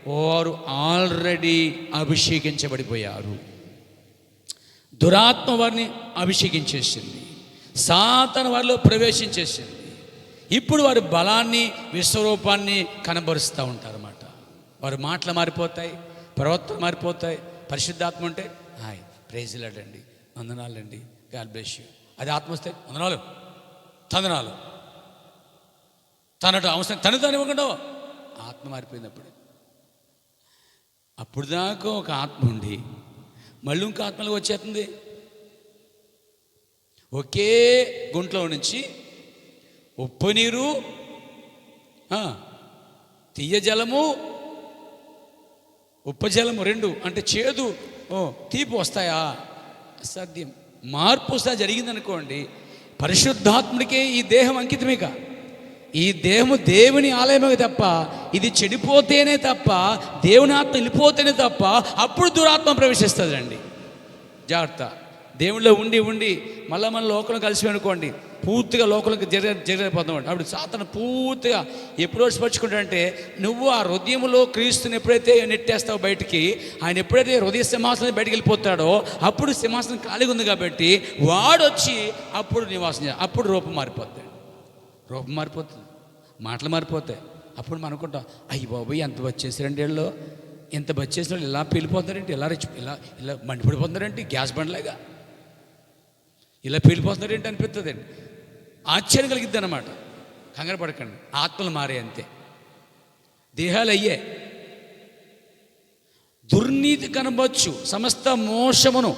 వారు ఆల్రెడీ అభిషేకించబడిపోయారు. దురాత్మ వారిని అభిషేకించేసింది, సాతాను వారిలో ప్రవేశించేసింది. ఇప్పుడు వారి బలాన్ని, విశ్వరూపాన్ని కనబరుస్తూ ఉంటారన్నమాట. వారి మాటలు మారిపోతాయి, ప్రవర్తన మారిపోతాయి. పరిశుద్ధాత్మ అంటే హాయ్, ప్రైజ్ లార్డ్ అండి, వందనాలండి, గాడ్ బ్లెస్ యూ. అది ఆత్మ వస్తే వందనాలు, తందనాలు, తనటు అవసరం తను తాను ఇవ్వకుండా ఆత్మ మారిపోయినప్పుడు. అప్పుడు దాకా ఒక ఆత్మ ఉండి మళ్ళీ ఇంకో ఆత్మలు వచ్చేస్తుంది. ఒకే గుంట్లో నుంచి ఉప్పు నీరు, తీయ జలము, ఉప్పు జలము రెండు అంటే చేదు, తీపి వస్తాయా? అసాధ్యం. మార్పు వస్తా జరిగిందనుకోండి, పరిశుద్ధాత్ముడికే ఈ దేహం అంకితమేక. ఈ దేహము దేవుని ఆలయమే తప్ప, ఇది చెడిపోతేనే తప్ప, దేవుని ఆత్మ వెళ్ళిపోతేనే తప్ప అప్పుడు దురాత్మ ప్రవేశిస్తుందండి. జాగ్రత్త. దేవుళ్ళో ఉండి ఉండి మళ్ళీ మన లోకంలో కలిసి అనుకోండి, పూర్తిగా లోకంలోకి జరిగిపోతామండి. అప్పుడు సాతాను పూర్తిగా ఎప్పుడు స్పర్శుకుంటాడంటే, నువ్వు ఆ హృదయంలో క్రీస్తుని ఎప్పుడైతే నెట్టేస్తావు బయటికి, ఆయన ఎప్పుడైతే హృదయ సింహాసనం బయటికి వెళ్ళిపోతాడో అప్పుడు సింహాసనం ఖాళీగా ఉంది కాబట్టి వాడు వచ్చి అప్పుడు నివాసం చేయాలి. అప్పుడు రూపం మారిపోతాయి, రూపం మారిపోతుంది, మాటలు మారిపోతాయి. అప్పుడు మనం అనుకుంటాం, అయ్యి బాబు ఎంత వచ్చేసారండి వీళ్ళు, ఎంత వచ్చేసిన వాళ్ళు ఇలా పేలిపోతున్నారంటే, ఇలా ఇలా మండిపడిపోతున్నారంటే గ్యాస్ బండ్లాగా ఇలా పేలిపోతున్నారేంటి అనిపిస్తుంది అండి. ఆశ్చర్యం కలిగిద్ది అన్నమాట. కంగారు పడకండి, ఆత్మలు మారే అంతే, దేహాలు అయ్యే. దుర్నీతి కనబచ్చు, సమస్త మోసమును,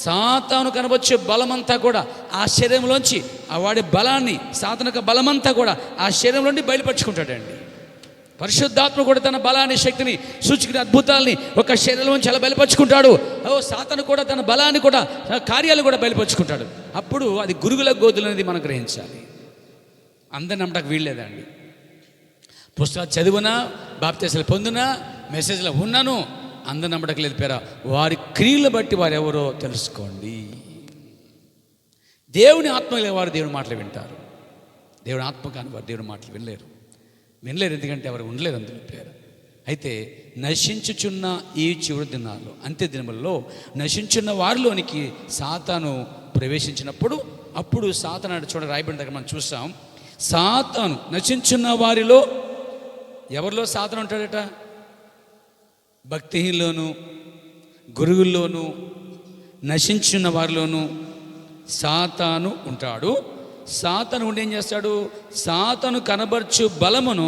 సాతాను కనబచ్చు బలమంతా కూడా ఆ శరీరంలోంచి, ఆ వాడి బలాన్ని, సాతాను బలమంతా కూడా ఆ శరీరంలోండి బయలుపరుచుకుంటాడండి. పరిశుద్ధాత్మ కూడా తన బలాన్ని, శక్తిని, సూచక అద్భుతాలని ఒక శరీరం చాలా బయలుపరుచుకుంటాడు. సాతాను కూడా తన బలాన్ని కూడా, కార్యాలు కూడా బయలుపరుచుకుంటాడు. అప్పుడు అది గురుగుల గోధులు అనేది మనం గ్రహించాలి. అందరు నమ్మటానికి వీల్లేదండి. పుస్తకాలు చదివినా, బాప్తీసాలు పొందినా, మెసేజ్లో ఉన్నాను, అందరు నమ్మటం లేదు. పేరా వారి క్రియలు బట్టి వారు ఎవరో తెలుసుకోండి. దేవుని ఆత్మ వారు దేవుని మాటలు వింటారు, దేవుని ఆత్మ కాని వారు దేవుని మాటలు వినలేరు. ఎందుకంటే ఎవరు ఉండలేరు అందులో పేరు. అయితే నశించుచున్న ఈ చివరి దినాల్లో, అంత్య దినములలో నశించున్న వారిలోనికి సాతాను ప్రవేశించినప్పుడు, అప్పుడు సాతాను చూడ రాయబడిన దగ్గర మనం చూసాం. సాతాను నశించున్న వారిలో, ఎవరిలో సాతాను ఉంటాడట? భక్తిహీనులోను, గురువుల్లోనూ, నశించున్న వారిలోనూ సాతాను ఉంటాడు. సాతాను ఉండి ఏం చేస్తాడు? సాతాను కనబర్చు బలమును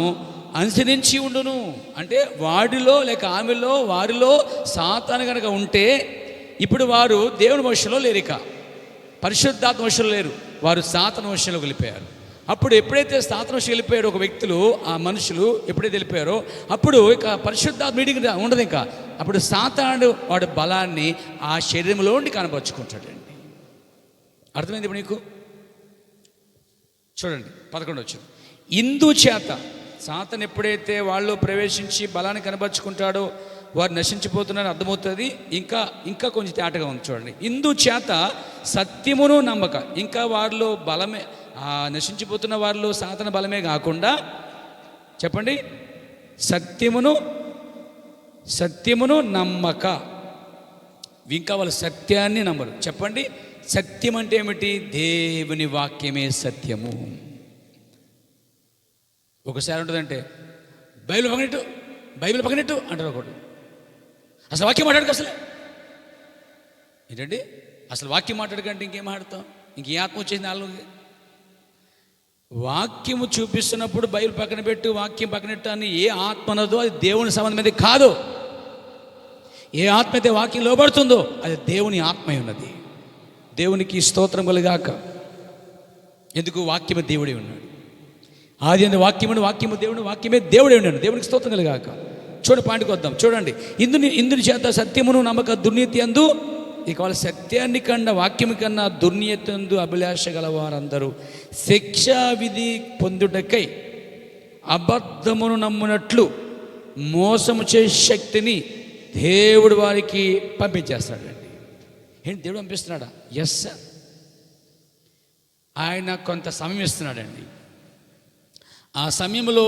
అనుసరించి ఉండును. అంటే వాడిలో లేక ఆమెలో, వారిలో సాతాను కనుక ఉంటే, ఇప్పుడు వారు దేవుని వశంలో లేరు, ఇక పరిశుద్ధాత్మ వశంలో లేరు, వారు సాతాను వశంలో వెళ్ళిపోయారు. అప్పుడు ఎప్పుడైతే సాతాను వశంలో వెళ్ళిపోయారో ఒక వ్యక్తులు, ఆ మనుషులు ఎప్పుడైతే వెళ్ళిపోయారో అప్పుడు ఇక పరిశుద్ధాత్మ మీటింగ్ ఉండదు. ఇంకా అప్పుడు సాతాను వాడి బలాన్ని ఆ శరీరంలో ఉండి కనబరుచుకుంటాడండి. అర్థమైంది ఇప్పుడు నీకు? చూడండి 11 వచనం. ఇందుచేత సాతాను ఎప్పుడైతే వాళ్ళు ప్రవేశించి బలాన్ని కనబరుచుకుంటాడో వారు నశించిపోతున్నారని అర్థమవుతుంది. ఇంకా కొంచెం తేటగా ఉంది చూడండి. ఇందుచేత సత్యమును నమ్మక, ఇంకా వారిలో బలమే, నశించిపోతున్న వారిలో సాతాను బలమే కాకుండా చెప్పండి, సత్యమును నమ్మక, ఇంకా వాళ్ళు సత్యాన్ని నమ్మరు. చెప్పండి, సత్యం అంటే ఏమిటి? దేవుని వాక్యమే సత్యము. ఒకసారి ఉంటుందంటే బైబిల్ పక్కనట్టు అంటారు ఒకటి. అసలు వాక్యం మాట్లాడక అసలే ఏంటండి, అసలు వాక్యం మాట్లాడకంటే ఇంకేం మాట్లాడతాం? ఇంకే ఆత్మ వచ్చేసింది నాలుగు. వాక్యము చూపిస్తున్నప్పుడు బైబిల్ పక్కన పెట్టు, వాక్యం పక్కనట్టు అని ఏ ఆత్మ అన్నదో అది దేవుని సంబంధమైనది కాదు. ఏ ఆత్మ అయితే వాక్యం లోబడుతుందో అది దేవుని ఆత్మ ఉన్నది. దేవునికి స్తోత్రం కలుగాక. ఎందుకు? వాక్యమే దేవుడే ఉన్నాడు. ఆది అందు వాక్యము దేవుడు, వాక్యమే దేవుడే ఉన్నాడు. దేవునికి స్తోత్రం కలుగాక. చూడండి, పాయింట్కి వద్దాం. చూడండి, ఇందుని చేత సత్యమును నమ్మక దుర్నీతి అందు, ఇక వాళ్ళ సత్యాన్ని కన్నా వాక్యము కన్నా దుర్నీతి అందు అభిలాష గల వారందరూ శిక్షా విధి పొందుటకై అబద్ధమును నమ్మునట్లు మోసము చేసే శక్తిని దేవుడు వారికి పంపించేస్తాడండి. ఏంటి, దేవుడు పంపిస్తున్నాడా? Yes sir. ఆయన కొంత సమయం ఇస్తున్నాడండి. ఆ సమయంలో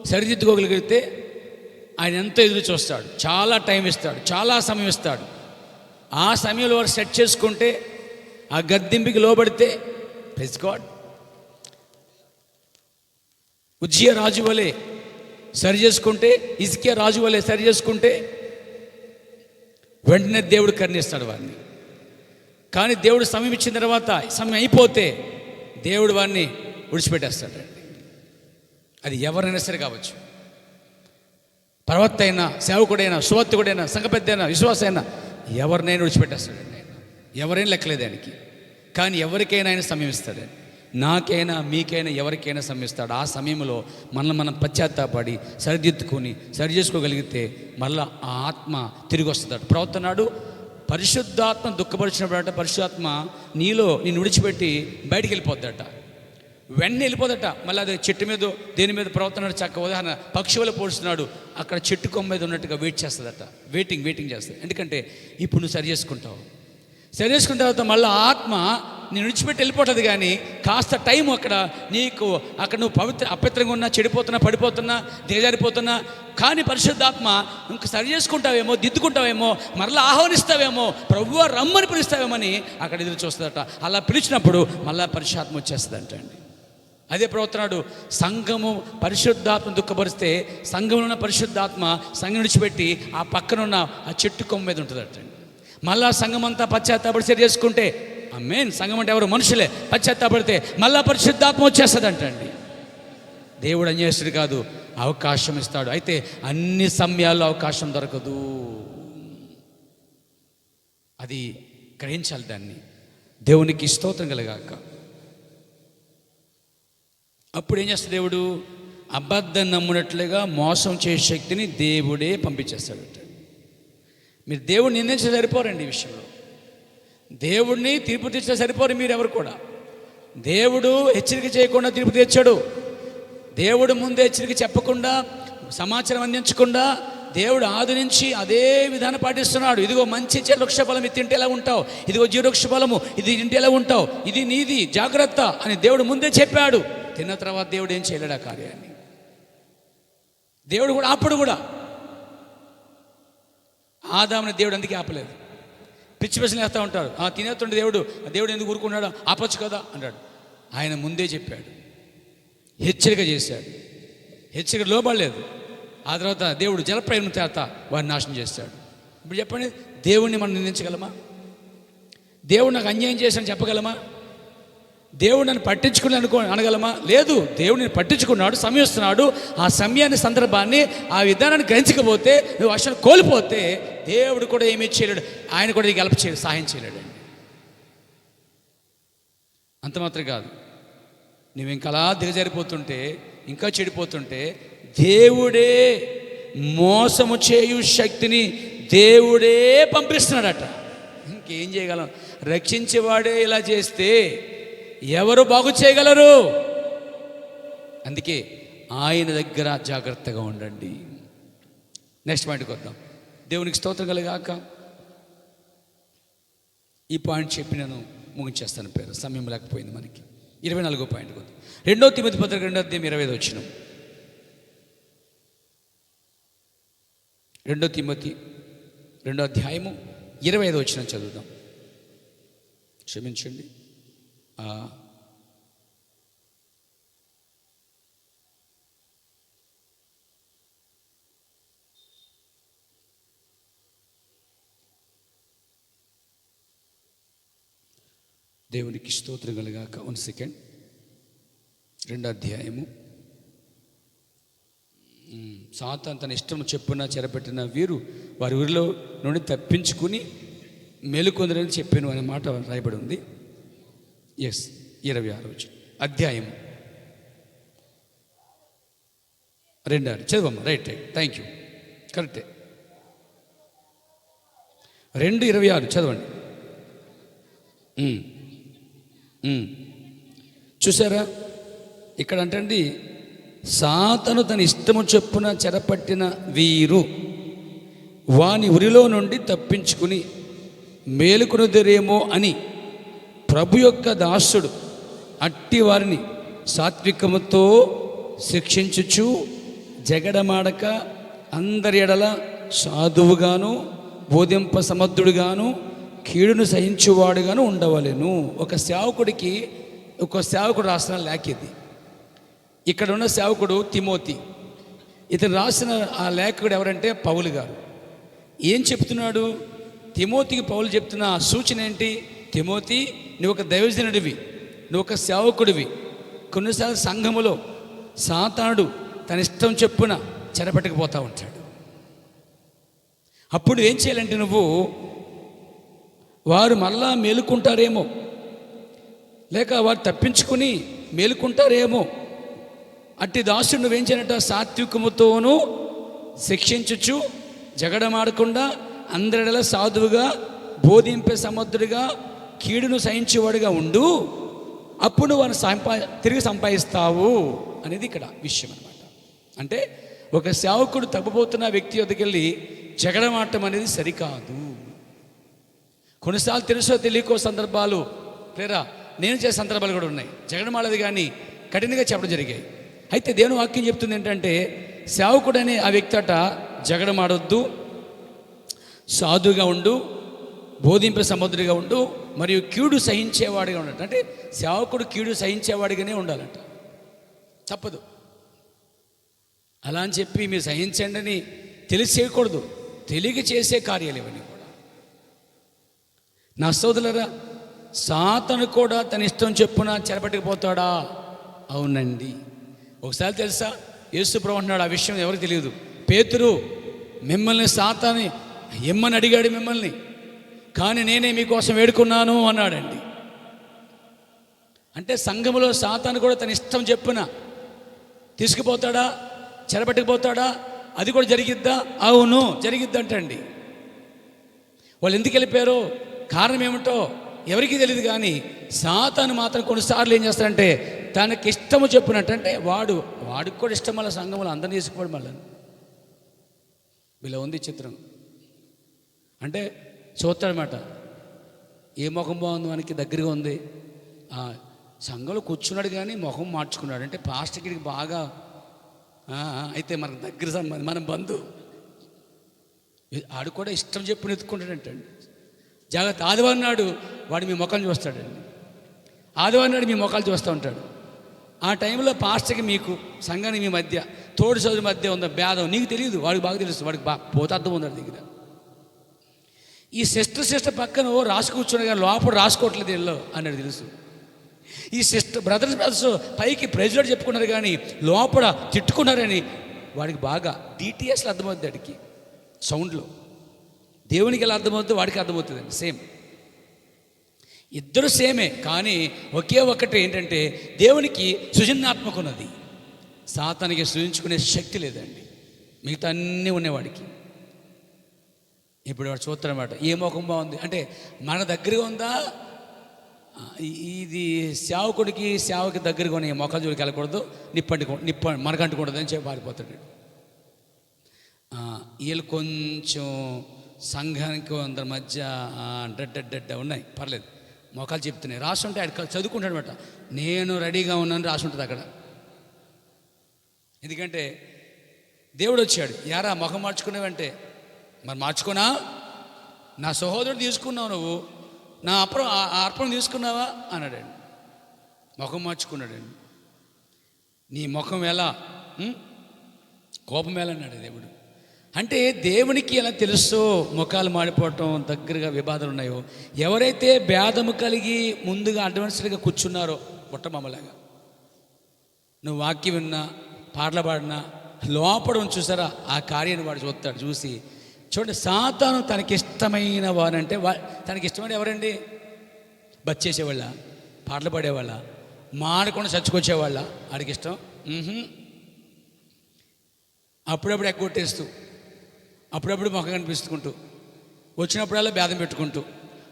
సరిదిద్దుకోగలిగితే ఆయన ఎంతో ఎదురు చూస్తాడు, చాలా టైం ఇస్తాడు, చాలా సమయం ఇస్తాడు. ఆ సమయంలో వారు సెట్ చేసుకుంటే, ఆ గద్దింపుకి లోబడితే, ప్రైజ్ గాడ్, ఉజ్జియా రాజు వలె సరి చేసుకుంటే, హిజ్కియా రాజు వలె సరి చేసుకుంటే వెంటనే దేవుడు కరుణిస్తాడు వారిని. కానీ దేవుడు సమయం ఇచ్చిన తర్వాత, సమయం అయిపోతే దేవుడు వారిని విడిచిపెట్టేస్తాడండి. అది ఎవరైనా సరే కావచ్చు, ప్రవక్త అయినా, సేవకుడైనా, సువార్తికుడైనా, సంఘ పెద్ద అయినా, విశ్వాస అయినా, ఎవరినైనా విడిచిపెట్టేస్తాడండి ఆయన. ఎవరైనా లెక్కలేదు ఆయనకి. కానీ ఎవరికైనా ఆయన సమయం ఇస్తాడండి. నాకైనా, మీకైనా, ఎవరికైనా సమయం ఇస్తాడు. ఆ సమయంలో మనం పశ్చాత్తాపడి సరిదిద్దుకొని సరి చేసుకోగలిగితే మళ్ళీ ఆ ఆత్మ తిరిగి వస్తుందట. ప్రవర్తనాడు పరిశుద్ధాత్మ దుఃఖపరిచినప్పుడట పరిశుద్ధాత్మ నీలో నిన్ను విడిచిపెట్టి బయటికి వెళ్ళిపోద్దట. వెంటనే వెళ్ళిపోదట. మళ్ళీ అది చెట్టు మీద దేని మీద ప్రవర్తన చక్క ఉదాహరణ పక్షి వల్ల పోడుస్తున్నాడు, అక్కడ చెట్టు కొమ్మ మీద ఉన్నట్టుగా వెయిట్ చేస్తుందట. వెయిటింగ్ చేస్తుంది. ఎందుకంటే ఇప్పుడు నువ్వు సరి చేసుకుంటావు. సరి చేసుకున్న తర్వాత మళ్ళీ ఆత్మ నేను విడిచిపెట్టి వెళ్ళిపోతుంది. కానీ కాస్త టైం అక్కడ నీకు, అక్కడ నువ్వు అపవిత్రంగా ఉన్నా, చెడిపోతున్నా, పడిపోతున్నా, దిగజారిపోతున్నా, కానీ పరిశుద్ధాత్మ ఇంక సరి చేసుకుంటావేమో, దిద్దుకుంటావేమో, మరలా ఆహ్వానిస్తావేమో, ప్రభువా రమ్మని పిలుస్తావేమని అక్కడ ఎదురు చూస్తుందట. అలా పిలిచినప్పుడు మళ్ళా పరిశుద్ధాత్మ వచ్చేస్తుందంట అండి. అదే ప్రవర్తనాడు సంఘము పరిశుద్ధాత్మ దుఃఖపరిస్తే సంఘంలో ఉన్న పరిశుద్ధాత్మ సంఘం విడిచిపెట్టి ఆ పక్కనున్న ఆ చెట్టు కొమ్మ మీద ఉంటుందట. మళ్ళా సంఘం అంతా పశ్చాత్తాపడి సరి చేసుకుంటే, మెయిన్ సంఘం అంటే ఎవరు? మనుషులే. పశ్చాత్తాపడితే మళ్ళా పరిశుద్ధాత్మ వచ్చేస్తుందంటండి. దేవుడు అన్యాయస్తుడు కాదు, అవకాశం ఇస్తాడు. అయితే అన్ని సమయాల్లో అవకాశం దొరకదు. అది గ్రహించాలి. దాన్ని దేవునికి స్తోత్రం కలగాక. అప్పుడు ఏం చేస్తాడు దేవుడు? అబద్ధం నమ్మునట్లుగా మోసం చేసే శక్తిని దేవుడే పంపించేస్తాడట. మీరు దేవుడిని నిందించే సరిపోరండి. ఈ విషయంలో దేవుడిని తీర్పు తీర్చే సరిపోరు మీరు ఎవరు కూడా. దేవుడు హెచ్చరిక చేయకుండా తీర్పు తీర్చాడు. దేవుడు ముందే హెచ్చరిక చెప్పకుండా, సమాచారం అందించకుండా దేవుడు ఆది నుంచి అదే విధానం పాటిస్తున్నాడు. ఇదిగో మంచి చెడు వృక్షఫలం ఇది తింటే ఎలా ఉంటావు, ఇదిగో జీవవృక్షఫలము ఇది తింటే ఎలా ఉంటావు, ఇది నీది జాగ్రత్త అని దేవుడు ముందే చెప్పాడు. తిన్న తర్వాత దేవుడు ఏం చేయలేడు ఆ కార్యాన్ని. దేవుడు కూడా అప్పుడు కూడా ఆదాముని దేవుడు అందుకే ఆపలేదు. పిచ్చి పిచ్చిని వేస్తూ ఉంటారు. తినేస్తుండే దేవుడు ఎందుకు ఊరుకున్నాడు, ఆపచ్చు కదా అంటాడు. ఆయన ముందే చెప్పాడు, హెచ్చరిక చేశాడు. హెచ్చరిక లోబడలేదు. ఆ తర్వాత దేవుడు జలప్రయాణం చేత వారిని నాశనం చేస్తాడు. ఇప్పుడు చెప్పండి, దేవుడిని మనం నిందించగలమా? దేవుడు నాకు అన్యాయం చేశాడని చెప్పగలమా? దేవుడు నన్ను పట్టించుకుని అనగలమా? లేదు. దేవుడిని పట్టించుకున్నాడు, సమయం ఇస్తున్నాడు. ఆ సమయాన్ని, సందర్భాన్ని, ఆ విధానాన్ని గ్రహించకపోతే, నువ్వు అసలు కోల్పోతే దేవుడు కూడా ఏమీ చేయలేడు. ఆయన కూడా నీకు సహాయం చేయలేడండి. అంత మాత్రం కాదు, నువ్వు ఇంకా అలా దిగజారిపోతుంటే, ఇంకా చెడిపోతుంటే దేవుడే మోసము చేయు శక్తిని దేవుడే పంపిస్తున్నాడట. ఇంకేం చేయగలం? రక్షించేవాడే ఇలా చేస్తే ఎవరు బాగు చేయగలరు? అందుకే ఆయన దగ్గర జాగ్రత్తగా ఉండండి. నెక్స్ట్ పాయింట్కి వద్దాం. దేవునికి స్తోత్రం కలుగాక. ఈ పాయింట్ చెప్పి నేను ముగించేస్తాను, పేరు సమయం లేకపోయింది మనకి. 24వ పాయింట్కి వద్దాం. 2 తిమోతి పత్రిక 2వ అధ్యాయం 25వ వచనం. 2 తిమోతి 2వ అధ్యాయము 25వ వచనం చదువుదాం. క్షమించండి, దేవునికి స్తోత్రం కలుగాక. 1 సెకండ్. 2వ అధ్యాయము. సాతాను తన ఇష్టం చెప్పున చెరపెట్టిన వీరు వారి ఊరిలో నుండి తప్పించుకుని మేలుకొందరని చెప్పాను అనే మాట రాయబడి ఉంది. 26 అధ్యాయం 2 చదవమ్మా. రైట్, థ్యాంక్ యూ, కరెక్టే. 2:26 చదవండి. చూసారా, ఇక్కడ అంటండి, సాతాను తన ఇష్టము చొప్పున చెరపట్టిన వీరు వాని ఉరిలో నుండి తప్పించుకుని మేలుకొనుదురేమో అని ప్రభు యొక్క దాసుడు అట్టి వారిని సాత్వికముతో శిక్షించుచు జగడమాడక అందరి ఎడల సాధువుగాను బోధింప సమర్థుడుగాను కీడును సహించువాడుగాను ఉండవలెను. ఒక సేవకుడు రాసిన లేఖ ఇది. ఇక్కడ ఉన్న సేవకుడు తిమోతి. ఇతను రాసిన ఆ లేఖకుడు ఎవరంటే పౌలు గారు. ఏం చెప్తున్నాడు? తిమోతికి పౌలు చెప్తున్న ఆ సూచన ఏంటి? తిమోతి, నువ్వు ఒక దైవజనుడివి, నువ్వు ఒక సేవకుడివి. కొన్నిసార్లు సంఘములో సాతానుడు తన ఇష్టం చెప్పున చెరపట్టుకుపోతూ ఉంటాడు. అప్పుడు ఏం చేయాలంటే, నువ్వు వారు మళ్ళా మేలుకుంటారేమో, లేక వారు తప్పించుకుని మేలుకుంటారేమో, అట్టి దాసుడు నువ్వేం చేయాలంట? సాత్వికముతోనూ శిక్షించుచు జగడమాడకుండా అందరిలా సాధువుగా బోధింపే సమర్థుడిగా కీడును సహించేవాడుగా ఉండు. అప్పుడు వారిని తిరిగి సంపాదిస్తావు అనేది ఇక్కడ విషయం అన్నమాట. అంటే ఒక సేవకుడు తప్పబోతున్న వ్యక్తి వద్దకు వెళ్ళి జగడమాడటం అనేది సరికాదు. కొన్నిసార్లు తెలుసో తెలియకో సందర్భాలు లేరా నేను చేసే సందర్భాలు కూడా ఉన్నాయి. జగడమాడది కానీ కఠినంగా చెప్పడం జరిగాయి. అయితే దేవుని వాక్యం చెప్తుంది ఏంటంటే, సేవకుడనే ఆ వ్యక్తి అట జగడమాడొద్దు, సాధుగా ఉండు, బోధింపే సముద్రుడిగా ఉండు, మరియు కీడు సహించేవాడిగా ఉండట. అంటే సేవకుడు కీడు సహించేవాడిగానే ఉండాలంట, తప్పదు. అలా అని చెప్పి మీరు సహించండి అని తెలిసి చేయకూడదు. తెలియక చేసే కార్యాలు ఇవన్నీ కూడా. నా సోదరులారా, సాతాను కూడా తన ఇష్టం చెప్పున చెరపట్టుకుపోతాడా? అవునండి. ఒకసారి తెలుసా, యేసు ప్రభువు అంటున్నాడు, ఆ విషయం ఎవరికి తెలియదు. పేతురు, మిమ్మల్ని సాతాను ఎమ్మని అడిగాడు మిమ్మల్ని, కానీ నేనే మీకోసం వేడుకున్నాను అన్నాడండి. అంటే సంఘములో సాతాను కూడా తన ఇష్టం చెప్పున తీసుకుపోతాడా, చెరపట్టుకుపోతాడా? అది కూడా జరిగిద్దా? అవును, జరిగిద్దంటండి. వాళ్ళు ఎందుకు వెళ్ళిపోయారో కారణం ఏమిటో ఎవరికి తెలియదు. కానీ సాతాను మాత్రం కొన్నిసార్లు ఏం చేస్తాడంటే, తనకి ఇష్టము చెప్పినట్టు, అంటే వాడికి కూడా ఇష్టం వల్ల సంఘంలో అందరినీ తీసుకుపోవడం వల్ల వీళ్ళ ఉంది చిత్రం. అంటే చూస్తాడనమాట, ఏ ముఖం బాగుంది మనకి, దగ్గరగా ఉంది, సంఘంలో కూర్చున్నాడు కానీ ముఖం మార్చుకున్నాడు. అంటే పాస్టర్కి బాగా అయితే మనకు దగ్గర సంబంధం, మన బంధు. ఆడు కూడా ఇష్టం చెప్పిన ఎత్తుకుంటాడంటండి. జాగ్రత్త, ఆదివారం నాడు వాడు మీ ముఖం చూస్తాడండి. ఆదివారం నాడు మీ ముఖాలు చూస్తూ ఉంటాడు. ఆ టైంలో పాస్టర్కి మీకు సంఘానికి మీ మధ్య, తోడు సోదరి మధ్య ఉన్న భేదం నీకు తెలియదు, వాడికి బాగా తెలుస్తుంది. వాడికి పోతార్థం ఉంది దగ్గర. ఈ సిస్టర్ పక్కన రాసు కూర్చున్నాడు కానీ లోపల రాసుకోవట్లేదు వీళ్ళు అన్నది తెలుసు. ఈ బ్రదర్స్ పైకి ప్రెజర్ చెప్పుకున్నారు కానీ లోపల తిట్టుకున్నారని వాడికి బాగా డీటీఎస్లో అర్థమవుతుంది. వాడికి సౌండ్లో దేవునికి ఎలా అర్థమవుతుందో వాడికి అర్థమవుతుందండి. సేమ్, ఇద్దరు సేమే, కానీ ఒకే ఒక్కటి ఏంటంటే, దేవునికి సృజనాత్మక ఉన్నది, సాతానికి సృజించుకునే శక్తి లేదండి. మిగతా అన్నీ ఉన్నవాడికి. ఇప్పుడు వాడు చూస్తాడనమాట, ఏ ముఖం బాగుంది అంటే మన దగ్గరగా ఉందా, ఇది సేవకుడికి సేవకి దగ్గరగా ఉన్న మొక్క జోలికి వెళ్ళకూడదు, మనకంటకూడదు అని చెప్పి పారిపోతాడు. వీళ్ళు కొంచెం సంఘానికి అందరి మధ్య డడ్డ ఉన్నాయి, పర్లేదు, మొక్కలు చెప్తున్నాయి, రాసుంటే ఆడు చదువుకుంటాడు అనమాట. నేను రెడీగా ఉన్నాను రాసుంటుంది అక్కడ. ఎందుకంటే దేవుడు వచ్చాడు, యారా ముఖం మార్చుకునేవంటే, మరి మార్చుకున్నా, నా సహోదరుడు తీసుకున్నావు, నువ్వు నా అర్పణ తీసుకున్నావా అన్నాడండి. ముఖం మార్చుకున్నాడండి. నీ ముఖం ఎలా, కోపం ఎలా అన్నాడు దేవుడు. అంటే దేవునికి ఎలా తెలుసో ముఖాలు మాడిపోవటం, దగ్గరగా వివాదాలు ఉన్నాయో, ఎవరైతే భేదము కలిగి ముందుగా అడ్వాన్స్డ్గా కూర్చున్నారో బుట్టమమ్మలాగా, నువ్వు వాక్యం విన్నా పాటలు పాడినా లోపల చూసారా ఆ కార్యాన్ని వాడు చూస్తాడు. చూసి చూడండి, సాతాను తనకిష్టమైన వారంటే తనకిష్టమైన ఎవరండి? బచ్చేసేవాళ్ళ, పాటలు పాడేవాళ్ళ, మాడకుండా చచ్చుకొచ్చేవాళ్ళ ఆడికి ఇష్టం? అప్పుడప్పుడు ఎగ్గొట్టేస్తూ, అప్పుడప్పుడు మొఖం కనిపిస్తుంటూ, వచ్చినప్పుడల్లా భేదం పెట్టుకుంటూ,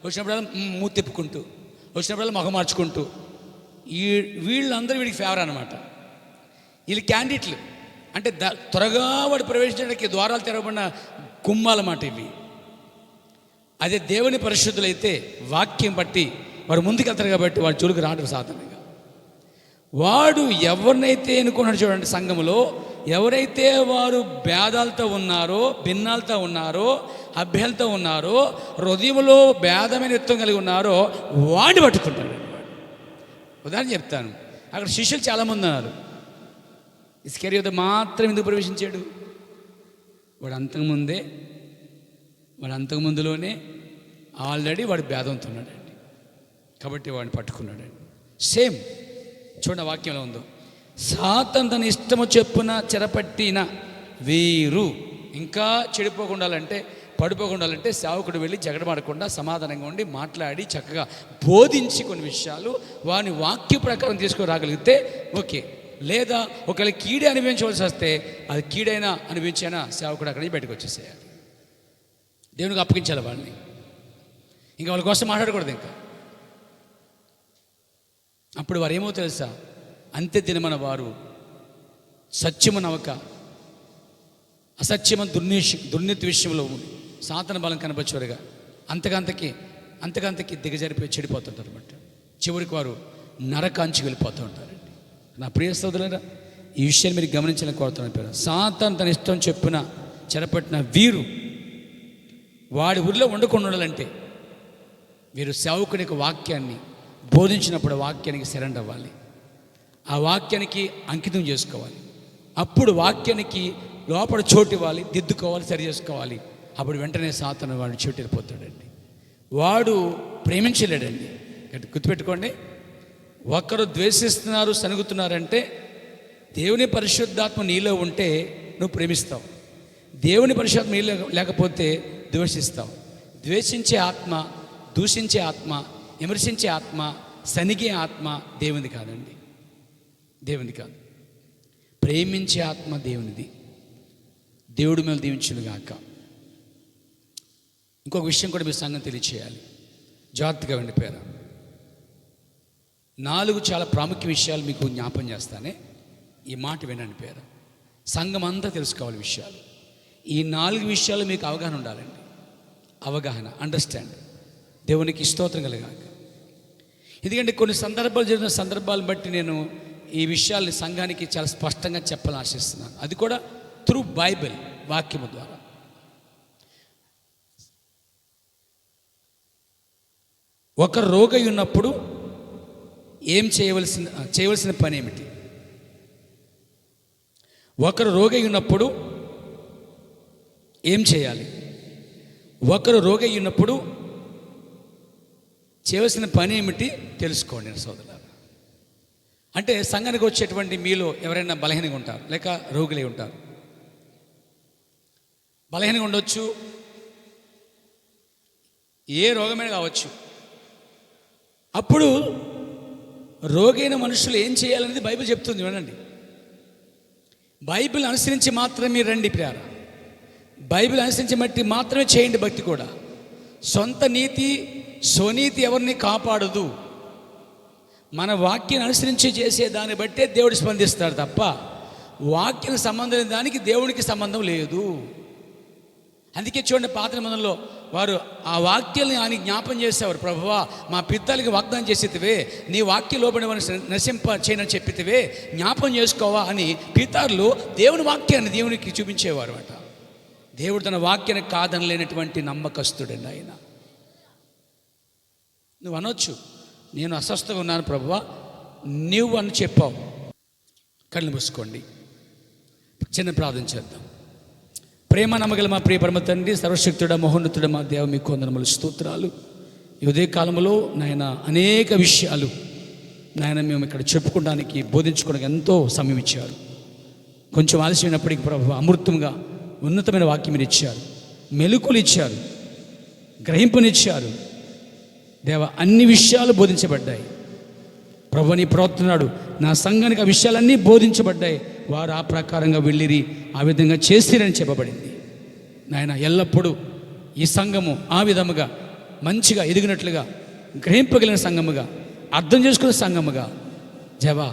వచ్చినప్పుడల్లా మూతి తిప్పుకుంటూ, వచ్చినప్పుడల్లా మొఖం మార్చుకుంటూ, వీళ్ళందరూ వీడికి ఫేవర్ అనమాట. వీళ్ళు క్యాండిడేట్లు అంటే త్వరగా వాడు ప్రవేశించడానికి ద్వారాలు తెరవబడిన గుమ్మాలన్నమాట ఇవి. అదే దేవుని పరిశుద్ధులైతే వాక్యం బట్టి వాడు ముందుకెళ్తారు కాబట్టి వాడు చురుకు రాడు సాధారణంగా. వాడు ఎవరినైతే ఎన్నుకున్నాడు చూడండి, సంఘములో ఎవరైతే వారు భేదాలతో ఉన్నారో, భిన్నాలతో ఉన్నారో, అభ్యాలతో ఉన్నారో, హృదయంలో భేదమైన యుద్ధం కలిగి ఉన్నారో వాడిని పట్టుకుంటాడు. ఉదాహరణ చెప్తాను, అక్కడ శిష్యులు చాలామంది ఉన్నారు. ఇస్కరియోతు మాత్రం ఎందుకు ప్రవేశించాడు? వాడు అంతకుముందులోనే ఆల్రెడీ వాడు భేదంతో ఉన్నాడండి, కాబట్టి వాడిని పట్టుకున్నాడండి. సేమ్ చూడండి వాక్యంలో ఉందో, సాతాను తన ఇష్టము చెప్పున చెరపట్టిన వీరు ఇంకా చెడిపోకుండాలంటే, పడిపోకుండాలంటే సేవకుడు వెళ్ళి జగడమాడకుండా సమాధానంగా ఉండి మాట్లాడి చక్కగా బోధించి కొన్ని విషయాలు వాని వాక్య ప్రకారం తీసుకొని రాగలిగితే ఓకే. లేదా ఒకవేళ కీడే అనుభవించవలసి వస్తే అది కీడైనా అనుభవించైనా సేవకుడు అక్కడి నుంచి బయటకు వచ్చేసేయాలి. దేవునికి అప్పగించాలి వాళ్ళని, ఇంకా వాళ్ళ కోసం మాట్లాడకూడదు. ఇంకా అప్పుడు వారు ఏమో తెలుసా, అంత్య దినమన వారు సత్యము నవక అసత్యమ దుర్నీతి విషయంలో సాతాను బలం కనపచ్చేవారుగా అంతకంతకి దిగజారిపోయి చెడిపోతుంటారు అనమాట. చివరికి వారు నరకాంచి వెళ్ళిపోతూ ఉంటారండి. నా ప్రియ సోదరులారా, ఈ విషయాన్ని మీరు గమనించాలని కోరుతున్నాను. పేరు సాతాను తన ఇష్టం చెప్పున చెరపట్టిన వీరు వాడి ఊరిలో వండుకొని ఉండాలంటే వీరు సేవకునికి వాక్యాన్ని బోధించినప్పుడు వాక్యానికి సరెండర్ అవ్వాలి, ఆ వాక్యానికి అంకితం చేసుకోవాలి. అప్పుడు వాక్యానికి లోపల చోటు ఇవ్వాలి, దిద్దుకోవాలి, సరి చేసుకోవాలి. అప్పుడు వెంటనే సాతాను వాడు చోటు వెళ్ళిపోతాడండి. వాడు ప్రేమించలేడండి. గుర్తుపెట్టుకోండి, ఒకరు ద్వేషిస్తున్నారు, సనుగుతున్నారంటే దేవుని పరిశుద్ధాత్మ నీలో ఉంటే నువ్వు ప్రేమిస్తావు, దేవుని పరిశుద్ధాత్మ నీలో లేకపోతే ద్వేషిస్తావు. ద్వేషించే ఆత్మ, దూషించే ఆత్మ, విమర్శించే ఆత్మ, సనిగే ఆత్మ దేవునిది కాదండి, దేవునిది కాదు. ప్రేమించే ఆత్మ దేవునిది. దేవుడి మీద దీవించునుగాక. ఇంకొక విషయం కూడా మీ సంగతి తెలియచేయాలి, జాగ్రత్తగా ఉండిపోయారా. 4 చాలా ప్రాముఖ్య విషయాలు మీకు జ్ఞాపం చేస్తానే, ఈ మాట వినండి పేరు. సంఘం అంతా తెలుసుకోవాలి విషయాలు. ఈ 4 విషయాలు మీకు అవగాహన ఉండాలండి. అవగాహన, అండర్స్టాండ్. దేవునికి స్తోత్రం కలగాక. ఎందుకంటే కొన్ని సందర్భాలు జరిగిన సందర్భాలను బట్టి నేను ఈ విషయాల్ని సంఘానికి చాలా స్పష్టంగా చెప్పాలని ఆశిస్తున్నాను. అది కూడా త్రూ బైబిల్ వాక్యము ద్వారా. ఒక రోగి ఉన్నప్పుడు చేయవలసిన పని ఏమిటి? ఒకరు రోగి ఉన్నప్పుడు ఏం చేయాలి? ఒకరు రోగి ఉన్నప్పుడు చేయవలసిన పని ఏమిటి తెలుసుకోండి సోదరులారా. అంటే సంఘానికి వచ్చేటువంటి మీలో ఎవరైనా బలహీనంగా ఉంటారు, లేక రోగులై ఉంటారు. బలహీనంగా ఉండొచ్చు, ఏ రోగమైనా కావచ్చు. అప్పుడు రోగైన మనుషులు ఏం చేయాలనేది బైబిల్ చెప్తుంది, వినండి. బైబిల్ అనుసరించి మాత్రమే రండి ప్రియారా. బైబిల్ అనుసరించి బట్టి మాత్రమే చేయండి భక్తి కూడా. సొంత నీతి, స్వనీతి ఎవరిని కాపాడదు. మన వాక్యాన్ని అనుసరించి చేసే దాన్ని బట్టే దేవుడు స్పందిస్తాడు తప్ప వాక్యం సంబంధం లేని దానికి దేవునికి సంబంధం లేదు. అందుకే చూడండి, పాత నిబంధనలో వారు ఆ వాక్యాన్ని ఆయన జ్ఞాపం చేసేవారు. ప్రభువా, మా పితరులకి వాగ్దానం చేసేటివే, నీ వాక్య లోబడి నశింప చేయనని చెప్పితివే, జ్ఞాపం చేసుకోవా అని పితరులు దేవుని వాక్యాన్ని దేవునికి చూపించేవారు అట. దేవుడు తన వాక్యాన్ని కాదనలేనటువంటి నమ్మకస్తుడండి ఆయన. నువ్వు అనొచ్చు, నేను అస్వస్థగా ఉన్నాను ప్రభువా, నువ్వు అని చెప్పావు. కళ్ళు మూసుకోండి, చిన్న ప్రార్థన చేద్దాం. ప్రేమ నమ్మగల మా ప్రియ పరమ తండ్రి, సర్వశక్తుడ మహోన్నతుడ మా దేవ, మీకు వందనములు స్తోత్రాలు. ఈ ఉదయ కాలంలో నాయన అనేక విషయాలు నాయన మేము ఇక్కడ చెప్పుకోవడానికి, బోధించుకోవడానికి ఎంతో సమయం ఇచ్చారు. కొంచెం ఆలస్యమైనప్పటికీ ప్రభు అమృతంగా ఉన్నతమైన వాక్యం మీరు ఇచ్చారు, మెలకులు ఇచ్చారు, గ్రహింపునిచ్చారు దేవ. అన్ని విషయాలు బోధించబడ్డాయి ప్రభు. నీ ప్రవర్తనాడు నా సంఘానికి ఆ విషయాలన్నీ బోధించబడ్డాయి. వారు ఆ ప్రకారంగా వెళ్ళిరి, ఆ విధంగా చేసిరని చెప్పబడింది నాయన. ఎల్లప్పుడూ ఈ సంఘము ఆ విధముగా మంచిగా ఎదిగినట్లుగా, గ్రహింపగలిగిన సంఘముగా, అర్థం చేసుకున్న సంఘముగా జవా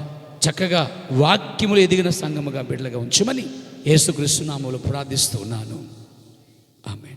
చక్కగా వాక్యములు ఎదిగిన సంఘముగా బిడ్డలుగా ఉంచమని యేసుక్రీస్తు నామములో ప్రార్థిస్తూ ఉన్నాను. ఆమేన్.